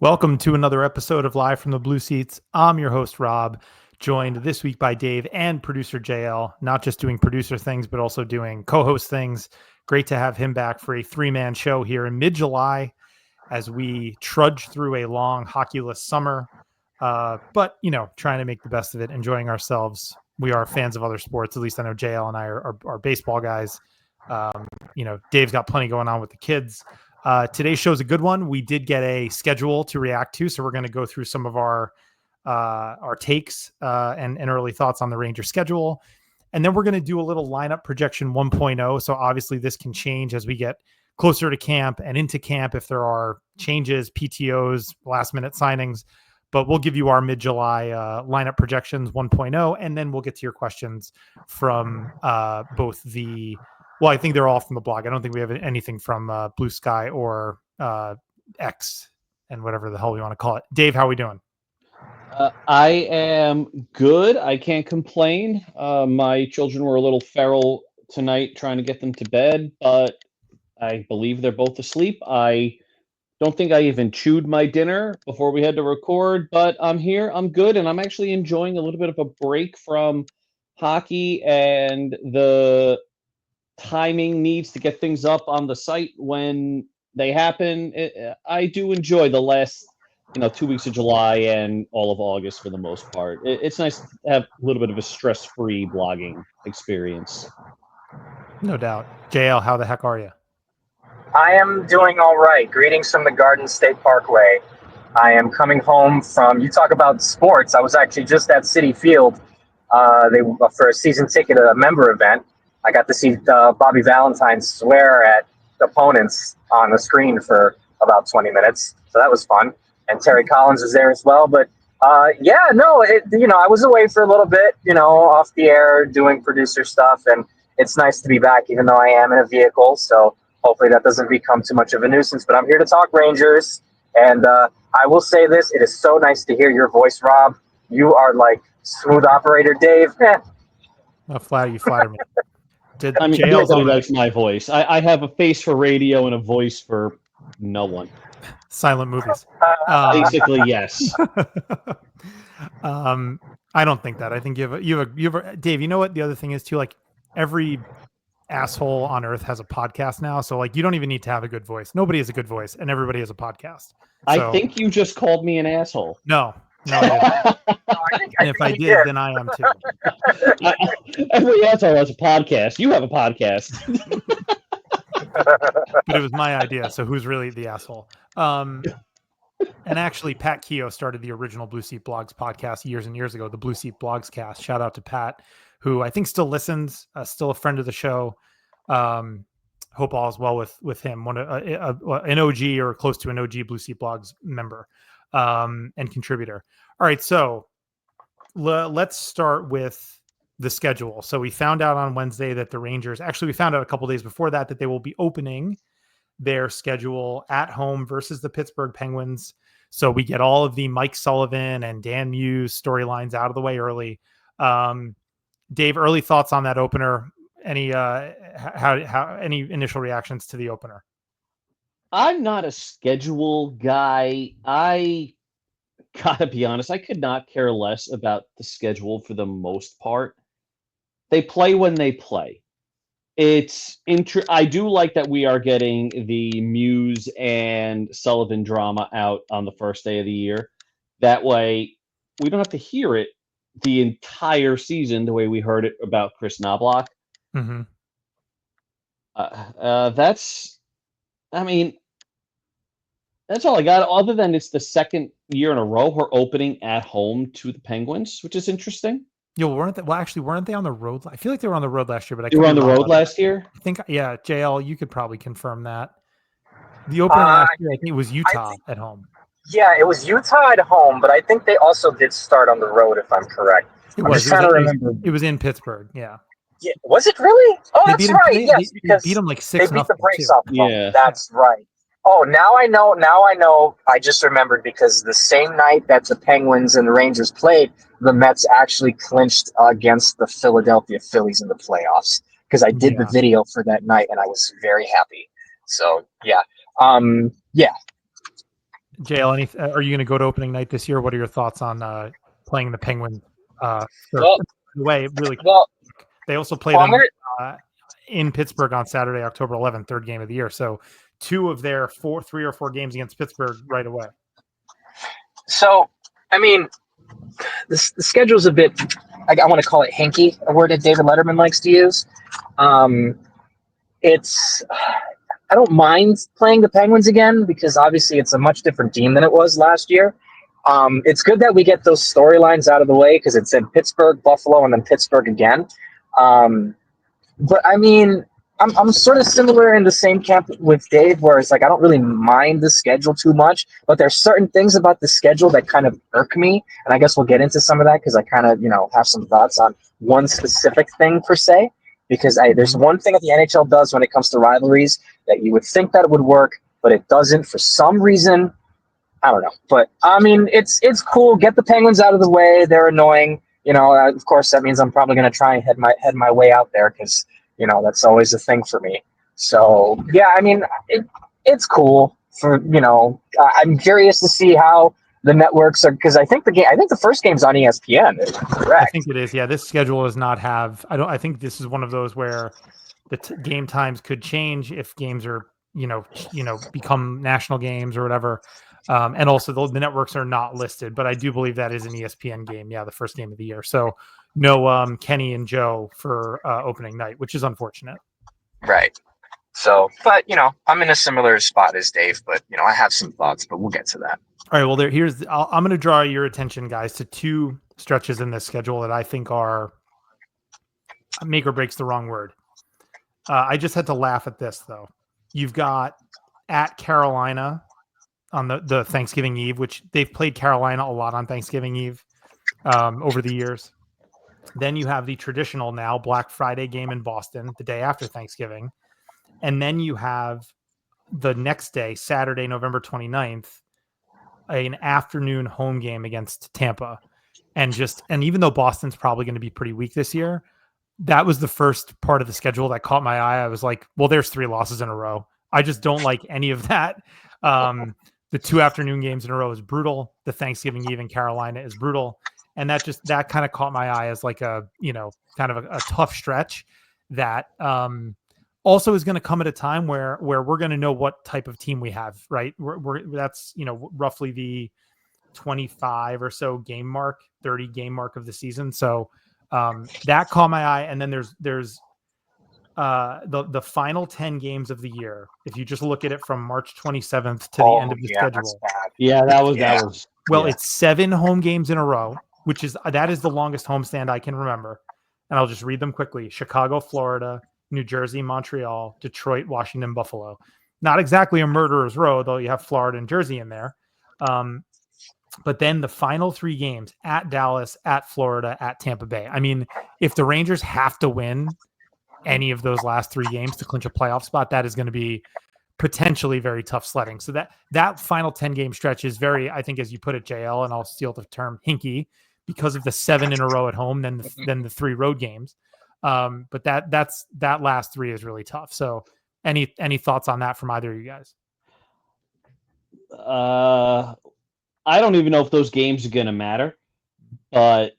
Welcome to another episode of Live from the Blue Seats. I'm your host, Rob, joined this week by Dave and producer JL, not just doing producer things, but also doing co-host things. Great to have him back for a three-man show here in mid-July as we trudge through a long hockeyless summer, but, trying to make the best of it, enjoying ourselves. We are fans of other sports. At least I know JL and I are baseball guys. Dave's got plenty going on with the kids. Today's show is a good one. We did get a schedule to react to, so we're going to go through some of our takes and early thoughts on the Rangers schedule. And then we're going to do a little lineup projection 1.0. So obviously this can change as we get closer to camp and into camp if there are changes, PTOs, last minute signings. But we'll give you our mid-July lineup projections 1.0, and then we'll get to your questions from both the... Well, I think they're all from the blog. I don't think we have anything from Blue Sky or X and whatever the hell we want to call it. Dave, how are we doing? I am good. I can't complain. My children were a little feral tonight trying to get them to bed, but I believe they're both asleep. I don't think I even chewed my dinner before we had to record, but I'm here. I'm good, and I'm actually enjoying a little bit of a break from hockey and the timing needs to get things up on the site when they happen. I do enjoy the last 2 weeks of July and all of August for the most part. It's nice to have a little bit of a stress-free blogging experience. No doubt. JL, how the heck are you? I am doing all right. Greetings from the Garden State Parkway. I am coming home from, you talk about sports, I was actually just at Citi Field for a season ticket, a member event. I got to see Bobby Valentine swear at opponents on the screen for about 20 minutes. So that was fun. And Terry Collins was there as well. But I was away for a little bit, off the air doing producer stuff. And it's nice to be back, even though I am in a vehicle. So hopefully that doesn't become too much of a nuisance. But I'm here to talk Rangers. And I will say this. It is so nice to hear your voice, Rob. You are like smooth operator Dave. You flatter me. Nobody likes my voice. I have a face for radio and a voice for no one. Silent movies. Basically, yes. I don't think that. I think you have a Dave. You know what the other thing is too? Like every asshole on earth has a podcast now, so like you don't even need to have a good voice. Nobody has a good voice, and everybody has a podcast. I think you just called me an asshole. No, I didn't. And if I did, then I am too. Every asshole has a podcast. You have a podcast. But it was my idea, so who's really the asshole? And actually, Pat Keogh started the original Blue Seat Blogs podcast years and years ago, the Blue Seat Blogs cast. Shout out to Pat, who I think still listens, still a friend of the show. Hope all is well with him, an OG or close to an OG Blue Seat Blogs member and contributor. All right, so let's start with the schedule. So we found out on Wednesday that the Rangers, actually we found out a couple days before that they will be opening their schedule at home versus the Pittsburgh Penguins. So we get all of the Mike Sullivan and Dan Muse storylines out of the way early. Dave, early thoughts on that opener? Any any initial reactions to the opener? I'm not a schedule guy. I gotta be honest, I could not care less about the schedule for the most part. They play when they play. I do like that we are getting the Muse and Sullivan drama out on the first day of the year. That way, we don't have to hear it the entire season the way we heard it about Chris Knobloch. Mm-hmm. That's all I got. Other than it's the second year in a row we're opening at home to the Penguins, which is interesting. Weren't they on the road? I feel like they were on the road last year, but they were on the road last year. I think, yeah, JL, you could probably confirm that. The opening last year, I think it was Utah at home. Yeah, it was Utah at home, but I think they also did start on the road, if I'm correct. I'm just trying to remember. It was in Pittsburgh, yeah. Yeah, was it really? Oh, that's right. Yes, because they beat them like 6-0. They beat the brakes off. Yeah, that's right. Oh, now I know. Now I know. I just remembered because the same night that the Penguins and the Rangers played, the Mets actually clinched against the Philadelphia Phillies in the playoffs. Because I did the Yeah. video for that night, and I was very happy. So yeah, yeah. JL, are you going to go to opening night this year? What are your thoughts on playing the Penguins? Well, Way really. well, They also play well, I'm them gonna. in Pittsburgh on Saturday, October 11th, third game of the year. So 2 of their 3 or 4 games against Pittsburgh right away. So, I mean, the schedule's a bit. I want to call it hinky, a word that David Letterman likes to use. It's. I don't mind playing the Penguins again because obviously it's a much different team than it was last year. It's good that we get those storylines out of the way because it's in Pittsburgh, Buffalo, and then Pittsburgh again. But I mean, I'm sort of similar in the same camp with Dave, where it's like I don't really mind the schedule too much, but there's certain things about the schedule that kind of irk me, and I guess we'll get into some of that because I kind of have some thoughts on one specific thing per se. Because there's one thing that the NHL does when it comes to rivalries that you would think that it would work, but it doesn't for some reason. I don't know, but I mean, it's cool. Get the Penguins out of the way; they're annoying. Of course, that means I'm probably going to try and head my way out there because that's always a thing for me. So yeah, I mean, it's cool for I'm curious to see how the networks are because I think the first game's on ESPN. Correct. I think it is. Yeah, this schedule does not have. I think this is one of those where the game times could change if games are become national games or whatever. And also the networks are not listed, but I do believe that is an ESPN game. Yeah, the first game of the year. So no Kenny and Joe for opening night, which is unfortunate. Right. So, but I'm in a similar spot as Dave, but I have some thoughts, but we'll get to that. All right. Well, I'm going to draw your attention, guys, to 2 stretches in this schedule that I think are make or breaks the wrong word. I just had to laugh at this though. You've got at Carolina on the Thanksgiving Eve, which they've played Carolina a lot on Thanksgiving Eve over the years. Then you have the traditional now Black Friday game in Boston the day after Thanksgiving. And then you have the next day, Saturday, November 29th, an afternoon home game against Tampa. And even though Boston's probably going to be pretty weak this year, that was the first part of the schedule that caught my eye. I was like, well, there's 3 losses in a row. I just don't like any of that. The 2 afternoon games in a row is brutal. The Thanksgiving Eve in Carolina is brutal. And that kind of caught my eye as like a, kind of a tough stretch that also is going to come at a time where we're going to know what type of team we have, right? That's, roughly the 25 or so game mark, 30 game mark of the season. So that caught my eye. And then there's the final 10 games of the year. If you just look at it from March 27th to the end of the schedule. Yeah, that was. Well, it's 7 home games in a row, that is the longest homestand I can remember. And I'll just read them quickly. Chicago, Florida, New Jersey, Montreal, Detroit, Washington, Buffalo. Not exactly a murderer's row, though you have Florida and Jersey in there. But then the final 3 games at Dallas, at Florida, at Tampa Bay. I mean, if the Rangers have to win any of those last 3 games to clinch a playoff spot, that is going to be potentially very tough sledding. So that final 10 game stretch is very, I think, as you put it, JL, and I'll steal the term hinky because of the 7 in a row at home, then the 3 road games. But that last 3 is really tough. So any thoughts on that from either of you guys? I don't even know if those games are going to matter, but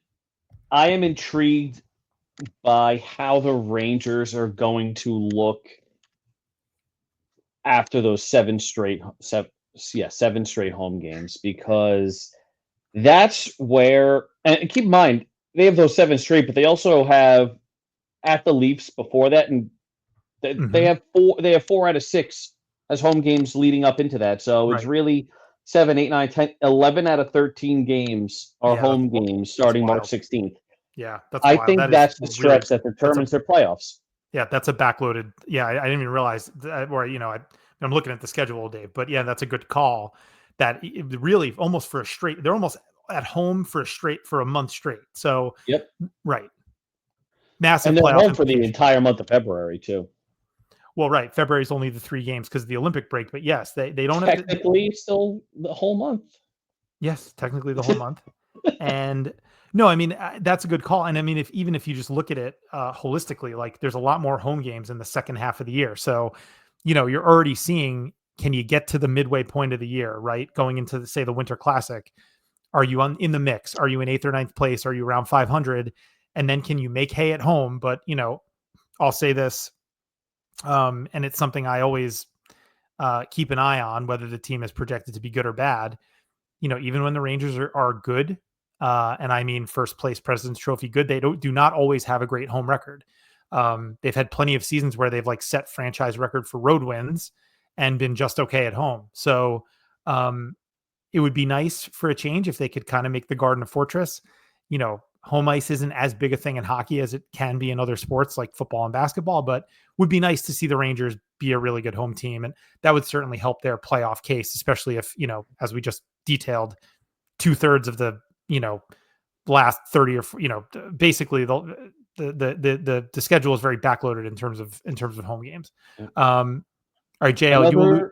I am intrigued by how the Rangers are going to look after those 7 straight home games, because that's where, and keep in mind, they have those 7 straight, but they also have at the Leafs before that, and they have 4 out of 6 as home games leading up into that. So it's really 7, 8, 9, 10, 11 out of 13 games are home games starting March 16th. Yeah, that's I think that's the stretch that determines their playoffs. Yeah, that's a backloaded. Yeah, I didn't even realize that, or I'm looking at the schedule, Dave. But yeah, that's a good call. That really almost for a straight. They're almost at home for a month straight. So yep, right. Massive. And they're home for the entire month of February too. Well, right. February is only the 3 games because of the Olympic break, but yes, they don't have to. Technically, still the whole month. Yes, technically the whole month. And no, I mean that's a good call. And I mean, even if you just look at it holistically, like there's a lot more home games in the second half of the year. So, you're already seeing, can you get to the midway point of the year, right? Going into say the Winter Classic, are you in the mix? Are you in 8th or 9th place? Are you around 500? And then can you make hay at home? But I'll say this, and it's something I always keep an eye on, whether the team is projected to be good or bad. Even when the Rangers are good, and I mean first place President's Trophy good, they do not always have a great home record. They've had plenty of seasons where they've like set franchise record for road wins and been just okay at home. So it would be nice for a change if they could kind of make the Garden a fortress. Home ice isn't as big a thing in hockey as it can be in other sports like football and basketball, but would be nice to see the Rangers be a really good home team. And that would certainly help their playoff case, especially if, as we just detailed, 2/3 of the, last 30 or, basically the schedule is very backloaded in terms of home games. All right, JL,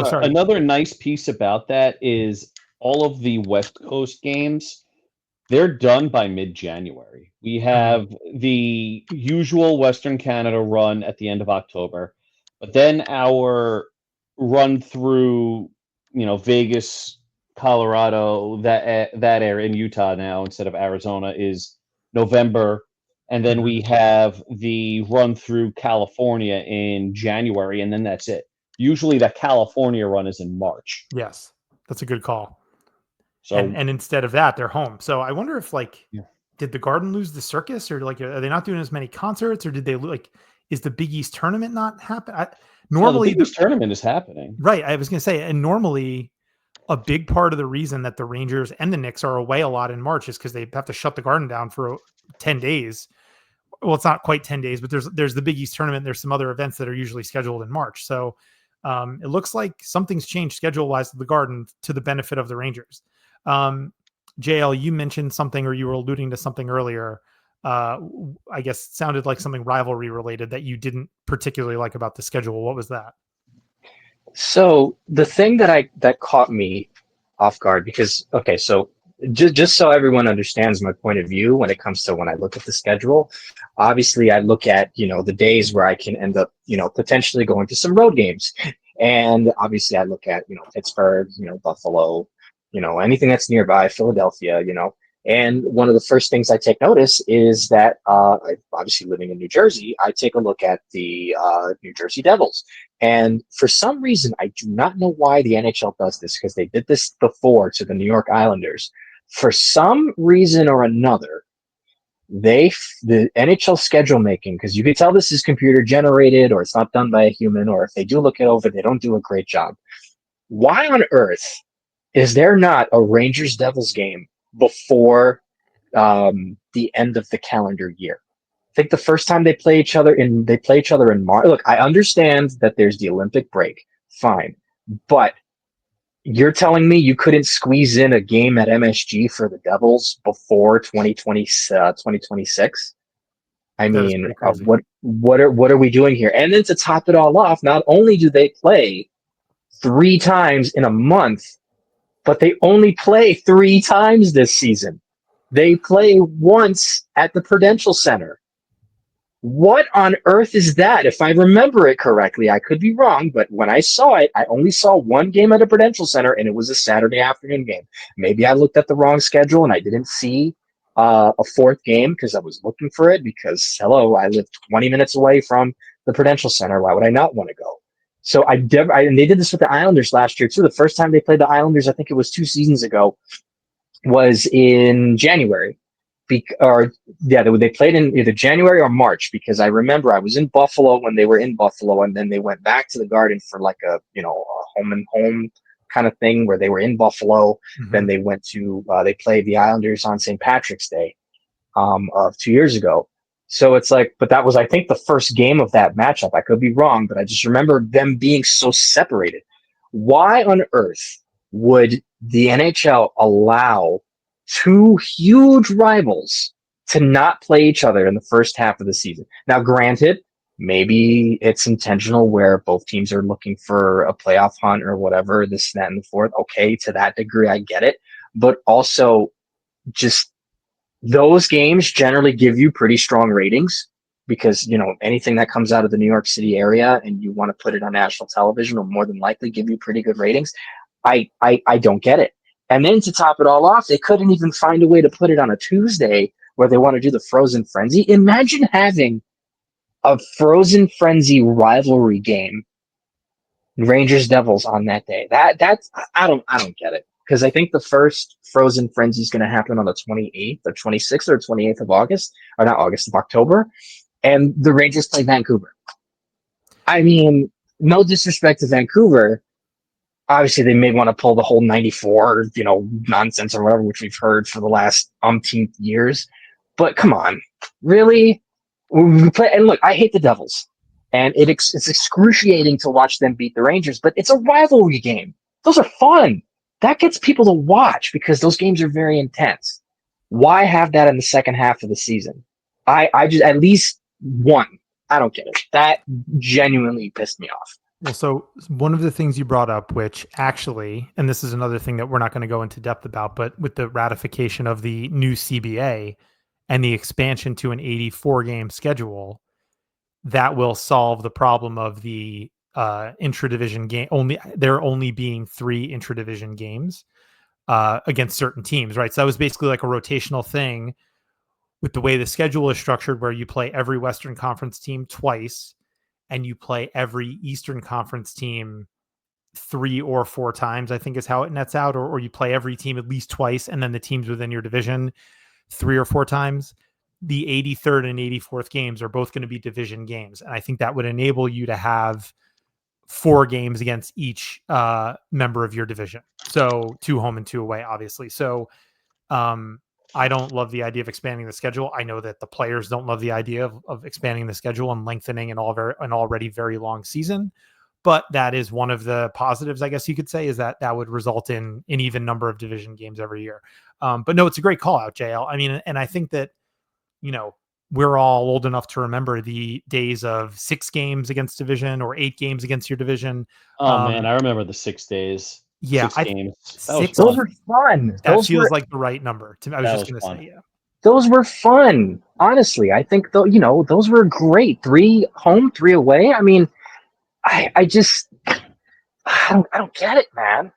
sorry. Another nice piece about that is all of the West Coast games, they're done by mid-January. We have the usual Western Canada run at the end of October, but then our run through, Vegas, Colorado, that area in Utah now instead of Arizona is November, and then we have the run through California in January, and then that's it. Usually the California run is in March. Yes, that's a good call. So, and instead of that, they're home. So I wonder if did the Garden lose the circus, or are they not doing as many concerts, or did they is the Big East tournament not happen? Normally the Big East tournament is happening. Right. I was going to say, and normally a big part of the reason that the Rangers and the Knicks are away a lot in March is because they have to shut the Garden down for 10 days. Well, it's not quite 10 days, but there's the Big East tournament. There's some other events that are usually scheduled in March. So it looks like something's changed schedule-wise at the Garden to the benefit of the Rangers. JL, you mentioned something, or you were alluding to something earlier. I guess it sounded like something rivalry related that you didn't particularly like about the schedule. What was that? So the thing that caught me off guard, because so just so everyone understands my point of view when it comes to when I look at the schedule, obviously I look at the days where I can end up potentially going to some road games, and obviously I look at Pittsburgh, Buffalo, anything that's nearby, Philadelphia, and one of the first things I take notice is that obviously living in New Jersey, I take a look at the New Jersey Devils. And for some reason, I do not know why the NHL does this, because they did this before to the New York Islanders. For some reason or another, the NHL schedule making, because you can tell this is computer generated or it's not done by a human, or if they do look it over, they don't do a great job. Why on earth is there not a Rangers Devils game before the end of the calendar year? I think the first time they play each other in March. Look, I understand that there's the Olympic break, fine, but you're telling me you couldn't squeeze in a game at MSG for the Devils before 2026? I mean, what are we doing here? And then to top it all off, not only do they play 3 times in a month, but they only play 3 times this season. They play once at the Prudential Center. What on earth is that? If I remember it correctly, I could be wrong, but when I saw it, I only saw one game at the Prudential Center, and it was a Saturday afternoon game. Maybe I looked at the wrong schedule and I didn't see a 4th game because I was looking for it, because, hello, I live 20 minutes away from the Prudential Center. Why would I not want to go? So and they did this with the Islanders last year too. The first time they played the Islanders, I think it was 2 seasons ago, was in January. They played in either January or March, because I remember I was in Buffalo when they were in Buffalo, and then they went back to the Garden for like a home and home kind of thing where they were in Buffalo. Mm-hmm. Then they went to they played the Islanders on St. Patrick's Day of 2 years ago. So it's like, but that was, I think, the first game of that matchup. I could be wrong, but I just remember them being so separated. Why on earth would the NHL allow 2 huge rivals to not play each other in the first half of the season? Now, granted, Maybe it's intentional where both teams are looking for a playoff hunt or whatever, this, that, and the fourth. Okay, to that degree, I get it. But also, just those games generally give you pretty strong ratings because, anything that comes out of the New York City area and you want to put it on national television will more than likely give you pretty good ratings. I don't get it. And then to top it all off, they couldn't even find a way to put it on a Tuesday where they want to do the Frozen Frenzy. Imagine having a Frozen Frenzy rivalry game, Rangers Devils on that day. That's I don't get it, because I think the first Frozen Frenzy is going to happen on the 28th or 26th or 28th of August, or not August, of October, and the Rangers play Vancouver. I mean, no disrespect to Vancouver. Obviously, they may want to pull the whole 94, nonsense or whatever, which we've heard for the last umpteenth years. But come on, really? We play, and look, I hate the Devils, and it's excruciating to watch them beat the Rangers, but it's a rivalry game. Those are fun. That gets people to watch because those games are very intense. Why have that in the second half of the season? I just, at least one. I don't get it. That genuinely pissed me off. Well, so one of the things you brought up, which actually, and this is another thing that we're not going to go into depth about, but with the ratification of the new CBA and the expansion to an 84 game schedule, that will solve the problem of the intra-division game. There only being 3 intra-division games against certain teams, right? So that was basically like a rotational thing with the way the schedule is structured, where you play every Western Conference team twice, and you play every Eastern Conference team 3 or 4 times, I think is how it nets out, or you play every team at least twice, and then the teams within your division 3 or 4 times. The 83rd and 84th games are both going to be division games. And I think that would enable you to have 4 games against each member of your division. So 2 home and 2 away, obviously. So I don't love the idea of expanding the schedule. I know that the players don't love the idea of expanding the schedule and lengthening an already very long season. But that is one of the positives, I guess you could say, is that would result in an even number of division games every year. But no, it's a great call out, JL. I mean, and I think that, we're all old enough to remember the days of 6 games against division or 8 games against your division. Oh man, I remember the 6 days. Yeah, 6 games. Those were fun. That feels like the right number. I was just going to say, yeah. Those were fun. Honestly, I think those were great. 3 home, 3 away. I mean, I don't get it, man.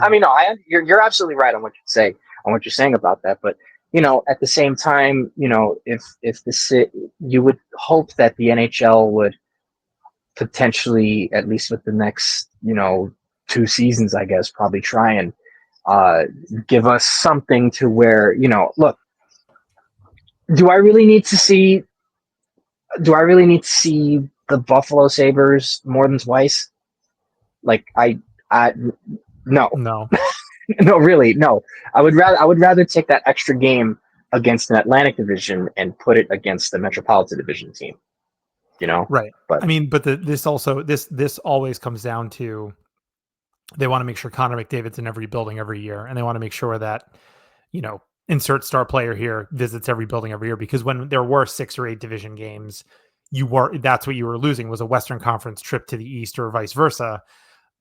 I mean, no, you're absolutely right on what you're saying about that. But at the same time, if you would hope that the NHL would potentially, at least with the next 2 seasons, I guess, probably try and give us something to where, look, do I really need to see the Buffalo Sabres more than twice? Like no. No, really, no. I would rather take that extra game against an Atlantic Division and put it against the Metropolitan Division team. Right. But I mean, but this always comes down to, they want to make sure Connor McDavid's in every building every year, and they want to make sure that, insert star player here visits every building every year, because when there were 6 or 8 division games, that's what you were losing, was a Western Conference trip to the East or vice versa.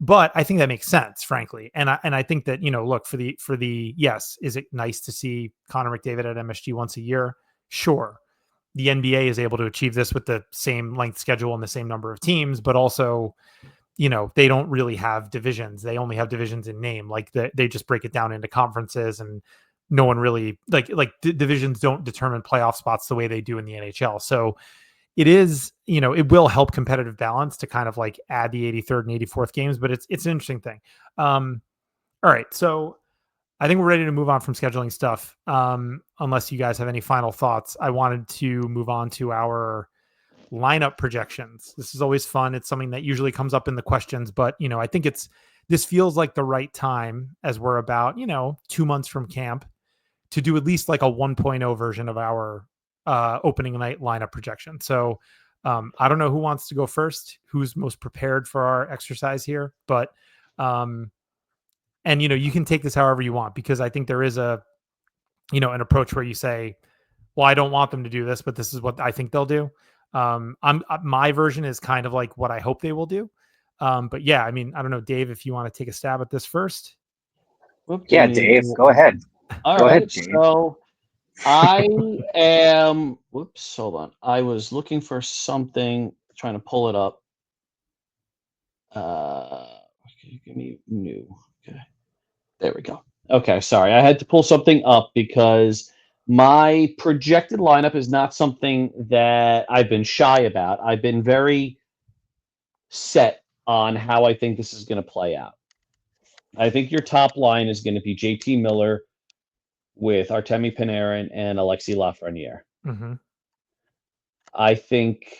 But I think that makes sense, frankly. And I think that, look, for the yes, is it nice to see Connor McDavid at MSG once a year? Sure. The NBA is able to achieve this with the same length schedule and the same number of teams, but also, they don't really have divisions. They only have divisions in name. Like they just break it down into conferences, and no one really divisions don't determine playoff spots the way they do in the NHL. So it is, it will help competitive balance to kind of like add the 83rd and 84th games, but it's an interesting thing. All right. So I think we're ready to move on from scheduling stuff. Unless you guys have any final thoughts, I wanted to move on to our lineup projections. This is always fun. It's something that usually comes up in the questions, but I think this feels like the right time, as we're about, 2 months from camp, to do at least like a 1.0 version of our opening night lineup projection. So I don't know who wants to go first, who's most prepared for our exercise here, but and you can take this however you want, because I think there is an approach where you say, well, I don't want them to do this, but this is what I think they'll do. My version is kind of like what I hope they will do. But yeah, I mean, I don't know, Dave, if you want to take a stab at this first. Yeah, Dave, go ahead. All Go right, ahead, Dave. so I am. Whoops, hold on. I was looking for something, trying to pull it up. Give me new. Okay, there we go. Okay, sorry, I had to pull something up because my projected lineup is not something that I've been shy about. I've been very set on how I think this is going to play out. I think your top line is going to be JT Miller with Artemi Panarin and Alexis Lafreniere. Mm-hmm. I think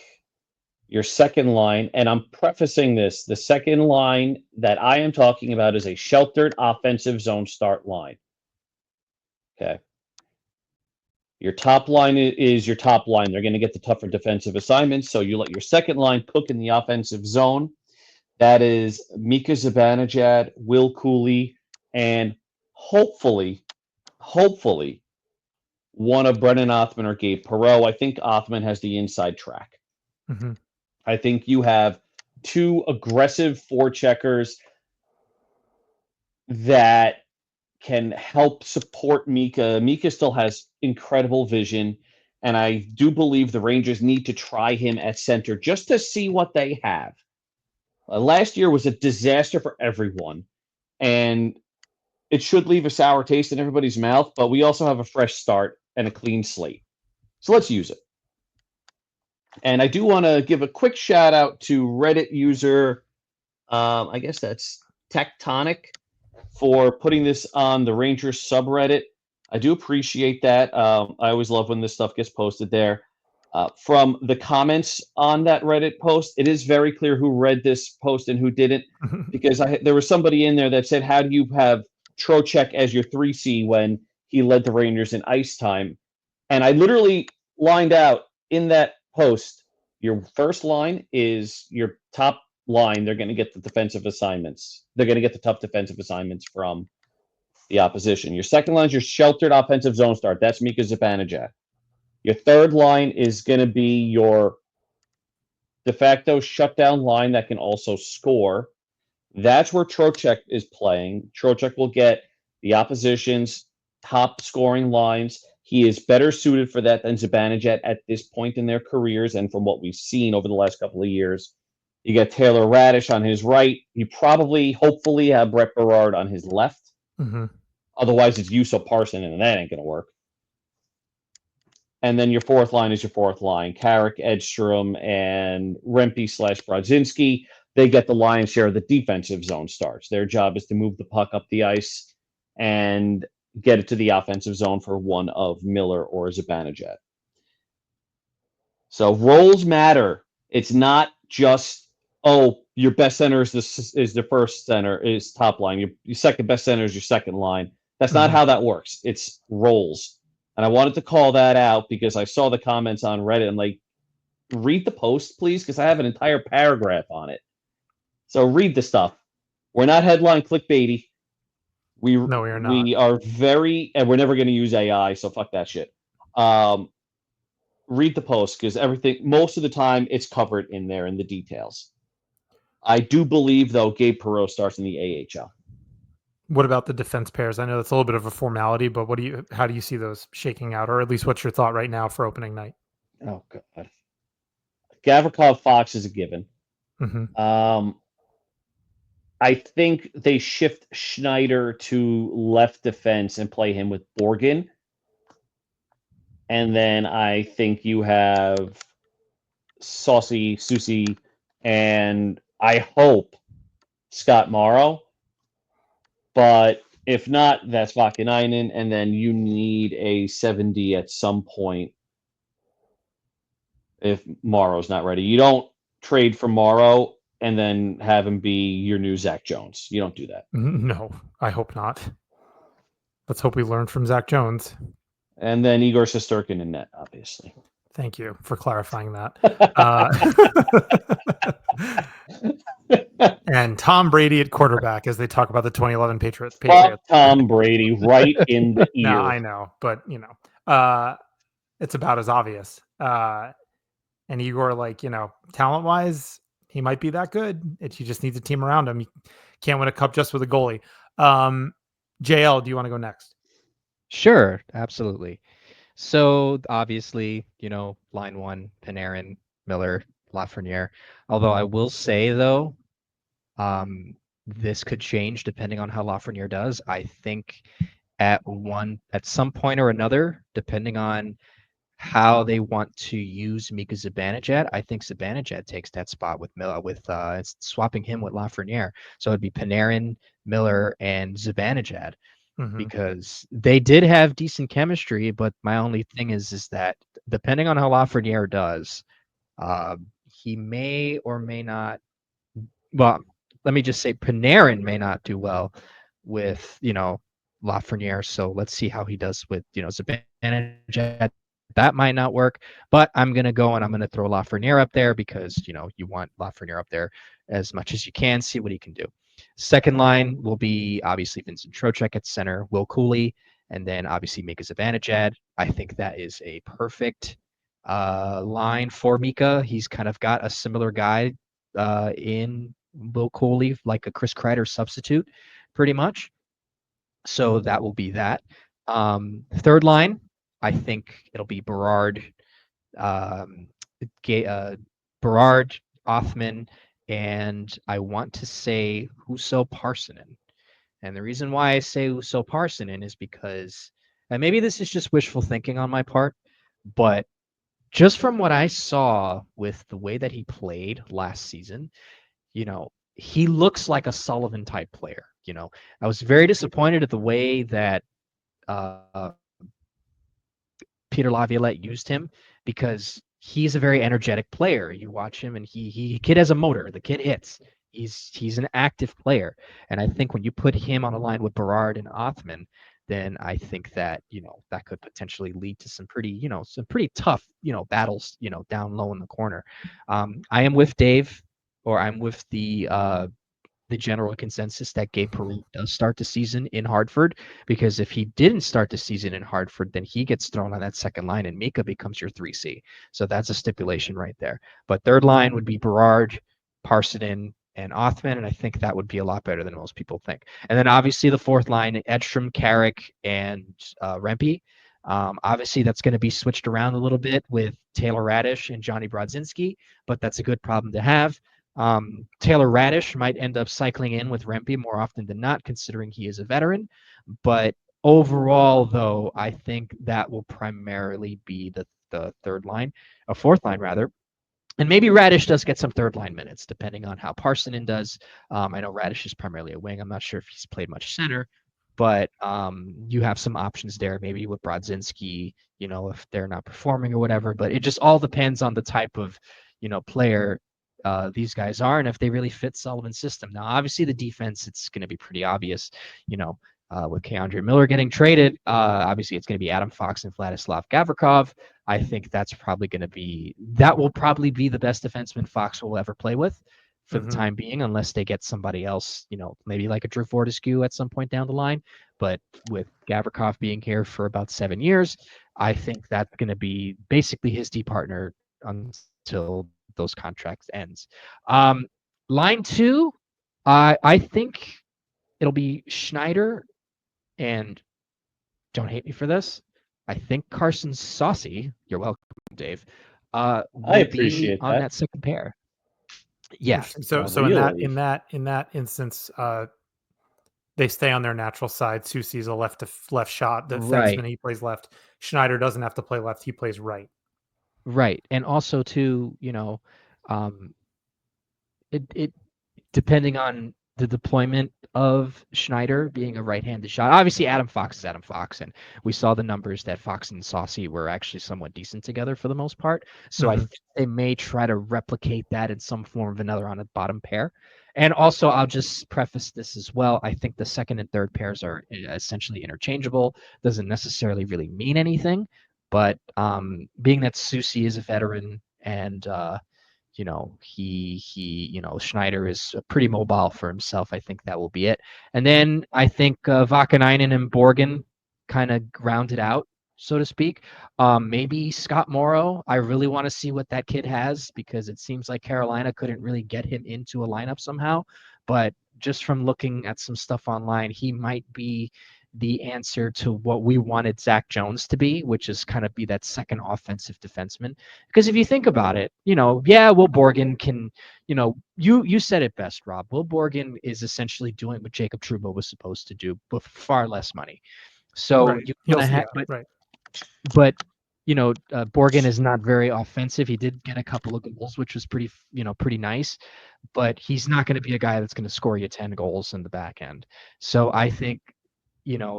your second line, and I'm prefacing this, the second line that I am talking about is a sheltered offensive zone start line. Okay. Your top line is your top line. They're going to get the tougher defensive assignments. So you let your second line cook in the offensive zone. That is Mika Zibanejad, Will Cooley, and hopefully one of Brennan Othman or Gabe Perreault. I think Othman has the inside track. Mm-hmm. I think you have two aggressive forecheckers that can help support Mika. Mika still has incredible vision, and I do believe the Rangers need to try him at center just to see what they have. Last year was a disaster for everyone, and it should leave a sour taste in everybody's mouth, but we also have a fresh start and a clean slate. So let's use it. And I do want to give a quick shout out to Reddit user, I guess that's Tectonic, for putting this on the Rangers subreddit. I do appreciate that. I always love when this stuff gets posted there. From the comments on that Reddit post, it is very clear who read this post and who didn't, because there was somebody in there that said, how do you have Trocheck as your 3C when he led the Rangers in ice time? And I literally lined out in that post, your first line is your top line. They're going to get the defensive assignments. They're going to get the tough defensive assignments from the opposition. Your second line is your sheltered offensive zone start. That's Mika Zibanejad. Your third line is going to be your de facto shutdown line that can also score. That's where Trocheck is playing. Trocheck will get the opposition's top scoring lines. He is better suited for that than Zibanejad at this point in their careers, and from what we've seen over the last couple of years. You get Taylor Radish on his right. You probably, hopefully, have Brett Berard on his left. Mm-hmm. Otherwise, it's Juuso Parson, and that ain't going to work. And then your fourth line is your fourth line. Carrick, Edstrom, and Rempe/Brodzinski. They get the lion's share of the defensive zone starts. Their job is to move the puck up the ice and get it to the offensive zone for one of Miller or Zibanejad. So roles matter. It's not just, your best center is the first center, is top line. Your second best center is your second line. That's not how that works. It's roles. And I wanted to call that out because I saw the comments on Reddit. I'm like, read the post, please, because I have an entire paragraph on it. So read the stuff. We're not headline clickbaity. No, we are not. We are and we're never going to use AI, so fuck that shit. Read the post because most of the time, it's covered in there in the details. I do believe, though, Gabe Perreault starts in the AHL. What about the defense pairs? I know that's a little bit of a formality, but how do you see those shaking out? Or at least what's your thought right now for opening night? Oh, God. Gavrikov Fox is a given. Mm-hmm. I think they shift Schneider to left defense and play him with Borgen. And then I think you have Susie, and I hope Scott Morrow. But if not, that's Vakanainen, and then you need a 7D at some point if Morrow's not ready. You don't trade for Morrow and then have him be your new Zach Jones. You don't do that. No, I hope not. Let's hope we learn from Zach Jones. And then Igor Shesterkin in net, obviously. Thank you for clarifying that. And Tom Brady at quarterback as they talk about the 2011 Patriots. Fuck Tom Brady right in the ear. No, I know, but it's about as obvious. And And Igor, like, talent wise, he might be that good. He just needs a team around him. You can't win a cup just with a goalie. JL, do you want to go next? Sure, absolutely. So obviously, line one, Panarin, Miller, Lafreniere. Although I will say though, this could change depending on how Lafreniere does. I think at some point or another, depending on how they want to use Mika Zibanejad, I think Zibanejad takes that spot with Miller, with swapping him with Lafreniere. So it'd be Panarin, Miller, and Zibanejad. Because they did have decent chemistry, but my only thing is that depending on how Lafreniere does, he may or may not. Well, let me just say Panarin may not do well with Lafreniere. So let's see how he does with Zibanejad. That might not work, but I'm gonna go and I'm gonna throw Lafreniere up there because you want Lafreniere up there as much as you can. See what he can do. Second line will be obviously Vincent Trocheck at center, Will Cooley, and then obviously Mika Zibanejad. I think that is a perfect line for Mika. He's kind of got a similar guy in Will Cooley, like a Chris Kreider substitute, pretty much. So that will be that. Third line, I think it'll be Berard, Othman, and I want to say Husso Parssinen. And the reason why I say Husso Parssinen is because, and maybe this is just wishful thinking on my part, but just from what I saw with the way that he played last season, he looks like a Sullivan type player. I was very disappointed at the way that Peter Laviolette used him because he's a very energetic player. You watch him and kid has a motor. The kid hits. He's an active player. And I think when you put him on a line with Berard and Othman, then I think that, that could potentially lead to some pretty tough, battles, down low in the corner. I am with Dave, or I'm with the general consensus that Gabe Perreault does start the season in Hartford, because if he didn't start the season in Hartford, then he gets thrown on that second line and Mika becomes your 3C. So that's a stipulation right there. But third line would be Berard, Parssinen, and Othman, and I think that would be a lot better than most people think. And then obviously the fourth line, Edstrom, Carrick, and Rempe. Obviously that's going to be switched around a little bit with Taylor Radish and Johnny Brodzinski, but that's a good problem to have. Taylor Radish might end up cycling in with Rempe more often than not, considering he is a veteran. But overall, though, I think that will primarily be the third line, a fourth line rather. And maybe Radish does get some third line minutes, depending on how Parssinen does. I know Radish is primarily a wing. I'm not sure if he's played much center, but you have some options there, maybe with Brodzinski, if they're not performing or whatever. But it just all depends on the type of, player these guys are, and if they really fit Sullivan's system. Now, obviously, the defense, it's going to be pretty obvious, with K'Andre Miller getting traded. Obviously, it's going to be Adam Fox and Vladislav Gavrikov. I think that will probably be the best defenseman Fox will ever play with for the time being, unless they get somebody else, maybe like a Drew Fortescue at some point down the line. But with Gavrikov being here for about 7 years, I think that's going to be basically his D partner until those contracts ends. Line two, I think it'll be Schneider, and don't hate me for this, I think Carson Saucy, you're welcome, Dave, I appreciate on that second pair. Yeah. So really? in that instance, they stay on their natural side. Soucy's a left shot. The defenseman, he plays left. Schneider doesn't have to play left. He plays right. Right. And also too, it depending on the deployment of Schneider being a right-handed shot. Obviously, Adam Fox is Adam Fox, and we saw the numbers that Fox and Saucy were actually somewhat decent together for the most part. So I think they may try to replicate that in some form or another on a bottom pair. And also, I'll just preface this as well. I think the second and third pairs are essentially interchangeable. Doesn't necessarily really mean anything, but being that Soucy is a veteran and Schneider is pretty mobile for himself, I think that will be it. And then I think Vakanainen and Borgen kind of rounded out so to speak. Maybe Scott Morrow. I really want to see what that kid has because it seems like Carolina couldn't really get him into a lineup somehow. But just from looking at some stuff online, he might be the answer to what we wanted Zach Jones to be, which is kind of be that second offensive defenseman. Because if you think about it, yeah, Will Borgen can, you said it best, Rob. Will Borgen is essentially doing what Jacob Trouba was supposed to do, but for far less money. So Right. you're gonna have, but Borgen is not very offensive. He did get a couple of goals, which was pretty nice, but he's not going to be a guy that's going to score you 10 goals in the back end. So I think,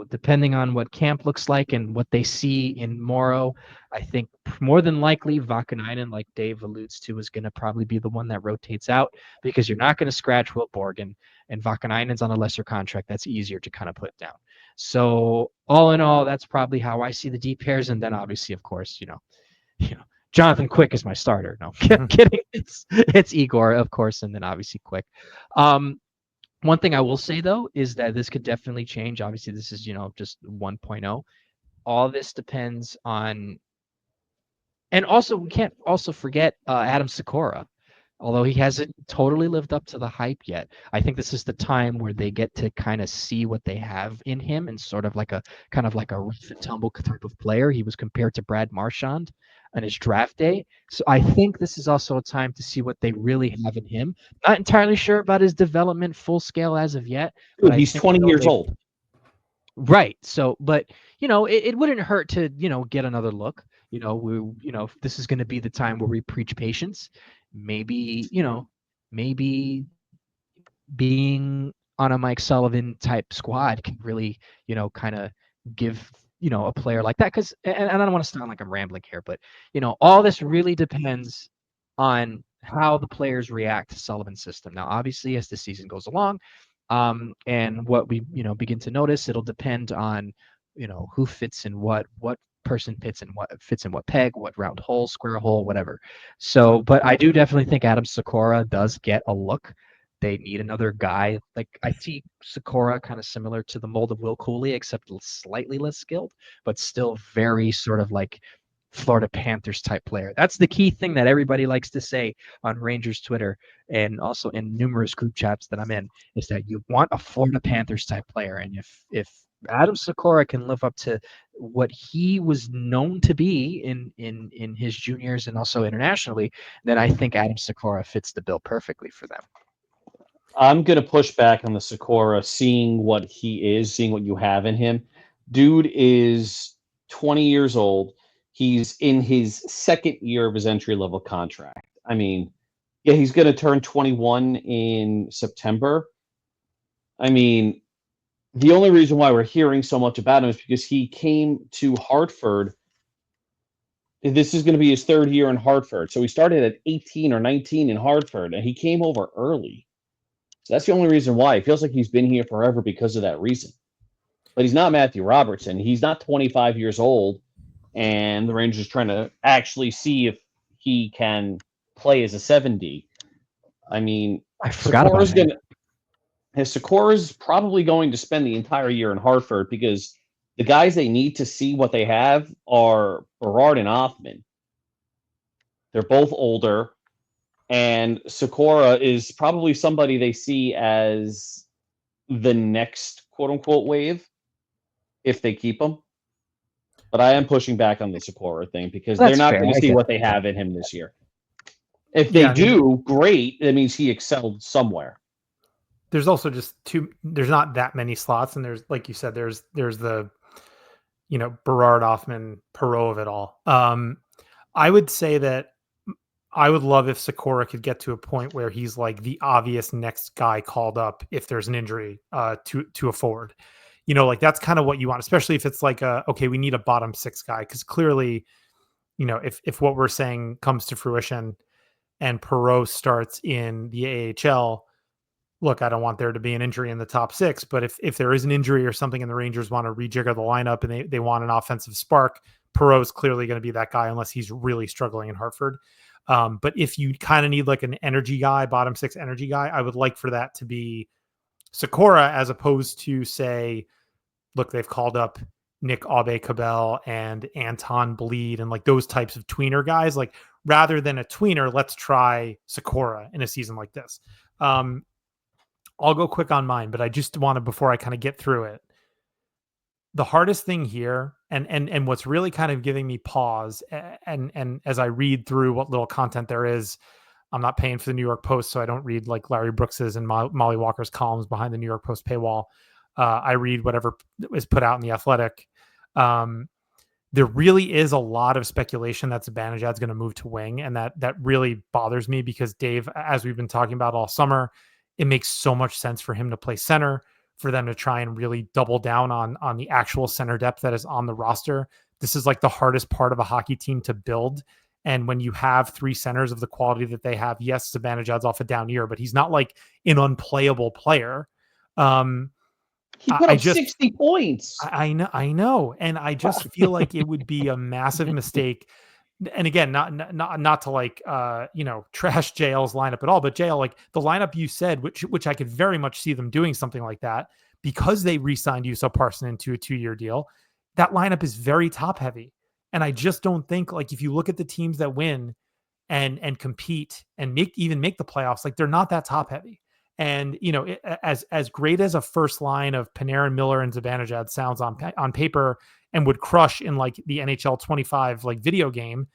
depending on what camp looks like and what they see in Morrow, I think more than likely Vakanainen, like Dave alludes to, is going to probably be the one that rotates out because you're not going to scratch Will Borgen, and Vakanainen's on a lesser contract. That's easier to kind of put down. So all in all, that's probably how I see the D pairs. And then obviously, of course, Jonathan Quick is my starter. No, kidding. It's Igor, of course, and then obviously Quick. One thing I will say though is that this could definitely change. Obviously, this is just 1.0. All this depends on, and also we can't also forget Adam Sikora. Although he hasn't totally lived up to the hype yet, I think this is the time where they get to kind of see what they have in him and sort of like a rough and tumble type of player. He was compared to Brad Marchand on his draft day. So I think this is also a time to see what they really have in him. Not entirely sure about his development full scale as of yet. Dude, he's 20 years old. Right. So, but it wouldn't hurt to, get another look. If this is going to be the time where we preach patience. Maybe being on a Mike Sullivan type squad can really, kind of give, a player like that. Because, and I don't want to sound like I'm rambling here, but, all this really depends on how the players react to Sullivan's system. Now, obviously, as the season goes along, and what we, begin to notice, it'll depend on, who fits in what person fits in what peg, what round hole, square hole, whatever. So, but I do definitely think Adam Sikora does get a look. They need another guy. Like I see Sikora kind of similar to the mold of Will Cooley, except slightly less skilled, but still very sort of like Florida Panthers type player. That's the key thing that everybody likes to say on Rangers Twitter and also in numerous group chats that I'm in is that you want a Florida Panthers type player. And if Adam Sikora can live up to what he was known to be in his juniors and also internationally, then I think Adam Sikora fits the bill perfectly for them. I'm going to push back on the Sikora, seeing what he is, seeing what you have in him. Dude is 20 years old. He's in his second year of his entry-level contract. I mean, yeah, he's going to turn 21 in September. I mean, the only reason why we're hearing so much about him is because he came to Hartford. This is going to be his third year in Hartford. So he started at 18 or 19 in Hartford, and he came over early. So that's the only reason why. It feels like he's been here forever because of that reason. But he's not Matthew Robertson. He's not 25 years old, and the Rangers trying to actually see if he can play as a 7D. I mean, I forgot about him. Sikora's probably going to spend the entire year in Hartford because the guys they need to see what they have are Berard and Hoffman. They're both older, and Sikora is probably somebody they see as the next quote-unquote wave if they keep him. But I am pushing back on the Sikora thing because they're not going to see what they have in him this year. If they do, great. That means he excelled somewhere. There's also just there's not that many slots, and there's, like you said, there's the Berard, Hoffman, Perreault of it all. I would say that I would love if Sikora could get to a point where he's like the obvious next guy called up if there's an injury to a forward. Like that's kind of what you want, especially if it's like okay, we need a bottom six guy, because clearly, if what we're saying comes to fruition and Perreault starts in the AHL. Look, I don't want there to be an injury in the top six, but if there is an injury or something and the Rangers want to rejigger the lineup and they want an offensive spark, Perreault is clearly going to be that guy unless he's really struggling in Hartford. But if you kind of need like an energy guy, bottom six energy guy, I would like for that to be Sikora, as opposed to say, look, they've called up Nick Aube-Cabell and Anton Bleed and like those types of tweener guys. Like rather than a tweener, let's try Sikora in a season like this. I'll go quick on mine, but I just want to, before I kind of get through it, the hardest thing here, and what's really kind of giving me pause, and as I read through what little content there is, I'm not paying for the New York Post, so I don't read like Larry Brooks's and Molly Walker's columns behind the New York Post paywall. I read whatever is put out in The Athletic. There really is a lot of speculation that Zibanejad's going to move to wing, and that really bothers me because Dave, as we've been talking about all summer, it makes so much sense for him to play center, for them to try and really double down on the actual center depth that is on the roster. This is like the hardest part of a hockey team to build. And when you have three centers of the quality that they have, yes, Zibanejad's off a down year, but he's not like an unplayable player. He put up 60 points. I know. And I just feel like it would be a massive mistake. And again, not to like, trash JL's lineup at all, but JL, like the lineup you said, which I could very much see them doing something like that because they re-signed Yusuf Parson into a 2-year deal. That lineup is very top heavy. And I just don't think, like, if you look at the teams that win and compete and make the playoffs, like they're not that top heavy. And, as great as a first line of Panarin, Miller, and Zibanejad sounds on paper and would crush in like the NHL 25 like video game,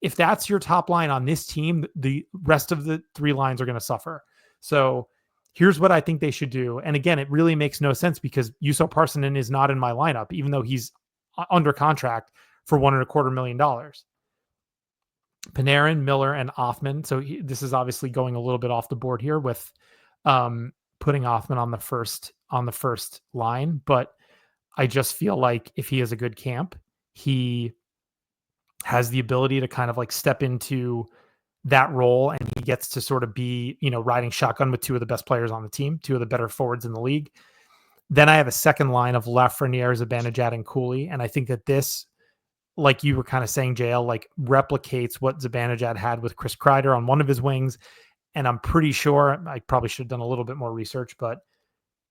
if that's your top line on this team, the rest of the three lines are going to suffer. So here's what I think they should do. And again, it really makes no sense because Yusuf Parson is not in my lineup, even though he's under contract for $1.25 million. Panarin, Miller, and Othmann. So this is obviously going a little bit off the board here with putting Othmann on the first line, but I just feel like if he has a good camp, he has the ability to kind of like step into that role, and he gets to sort of be, riding shotgun with two of the best players on the team, two of the better forwards in the league. Then I have a second line of Lafreniere, Zibanejad, and Cooley, and I think that this, like you were kind of saying, JL, like replicates what Zibanejad had with Chris Kreider on one of his wings. And I'm pretty sure, I probably should have done a little bit more research, but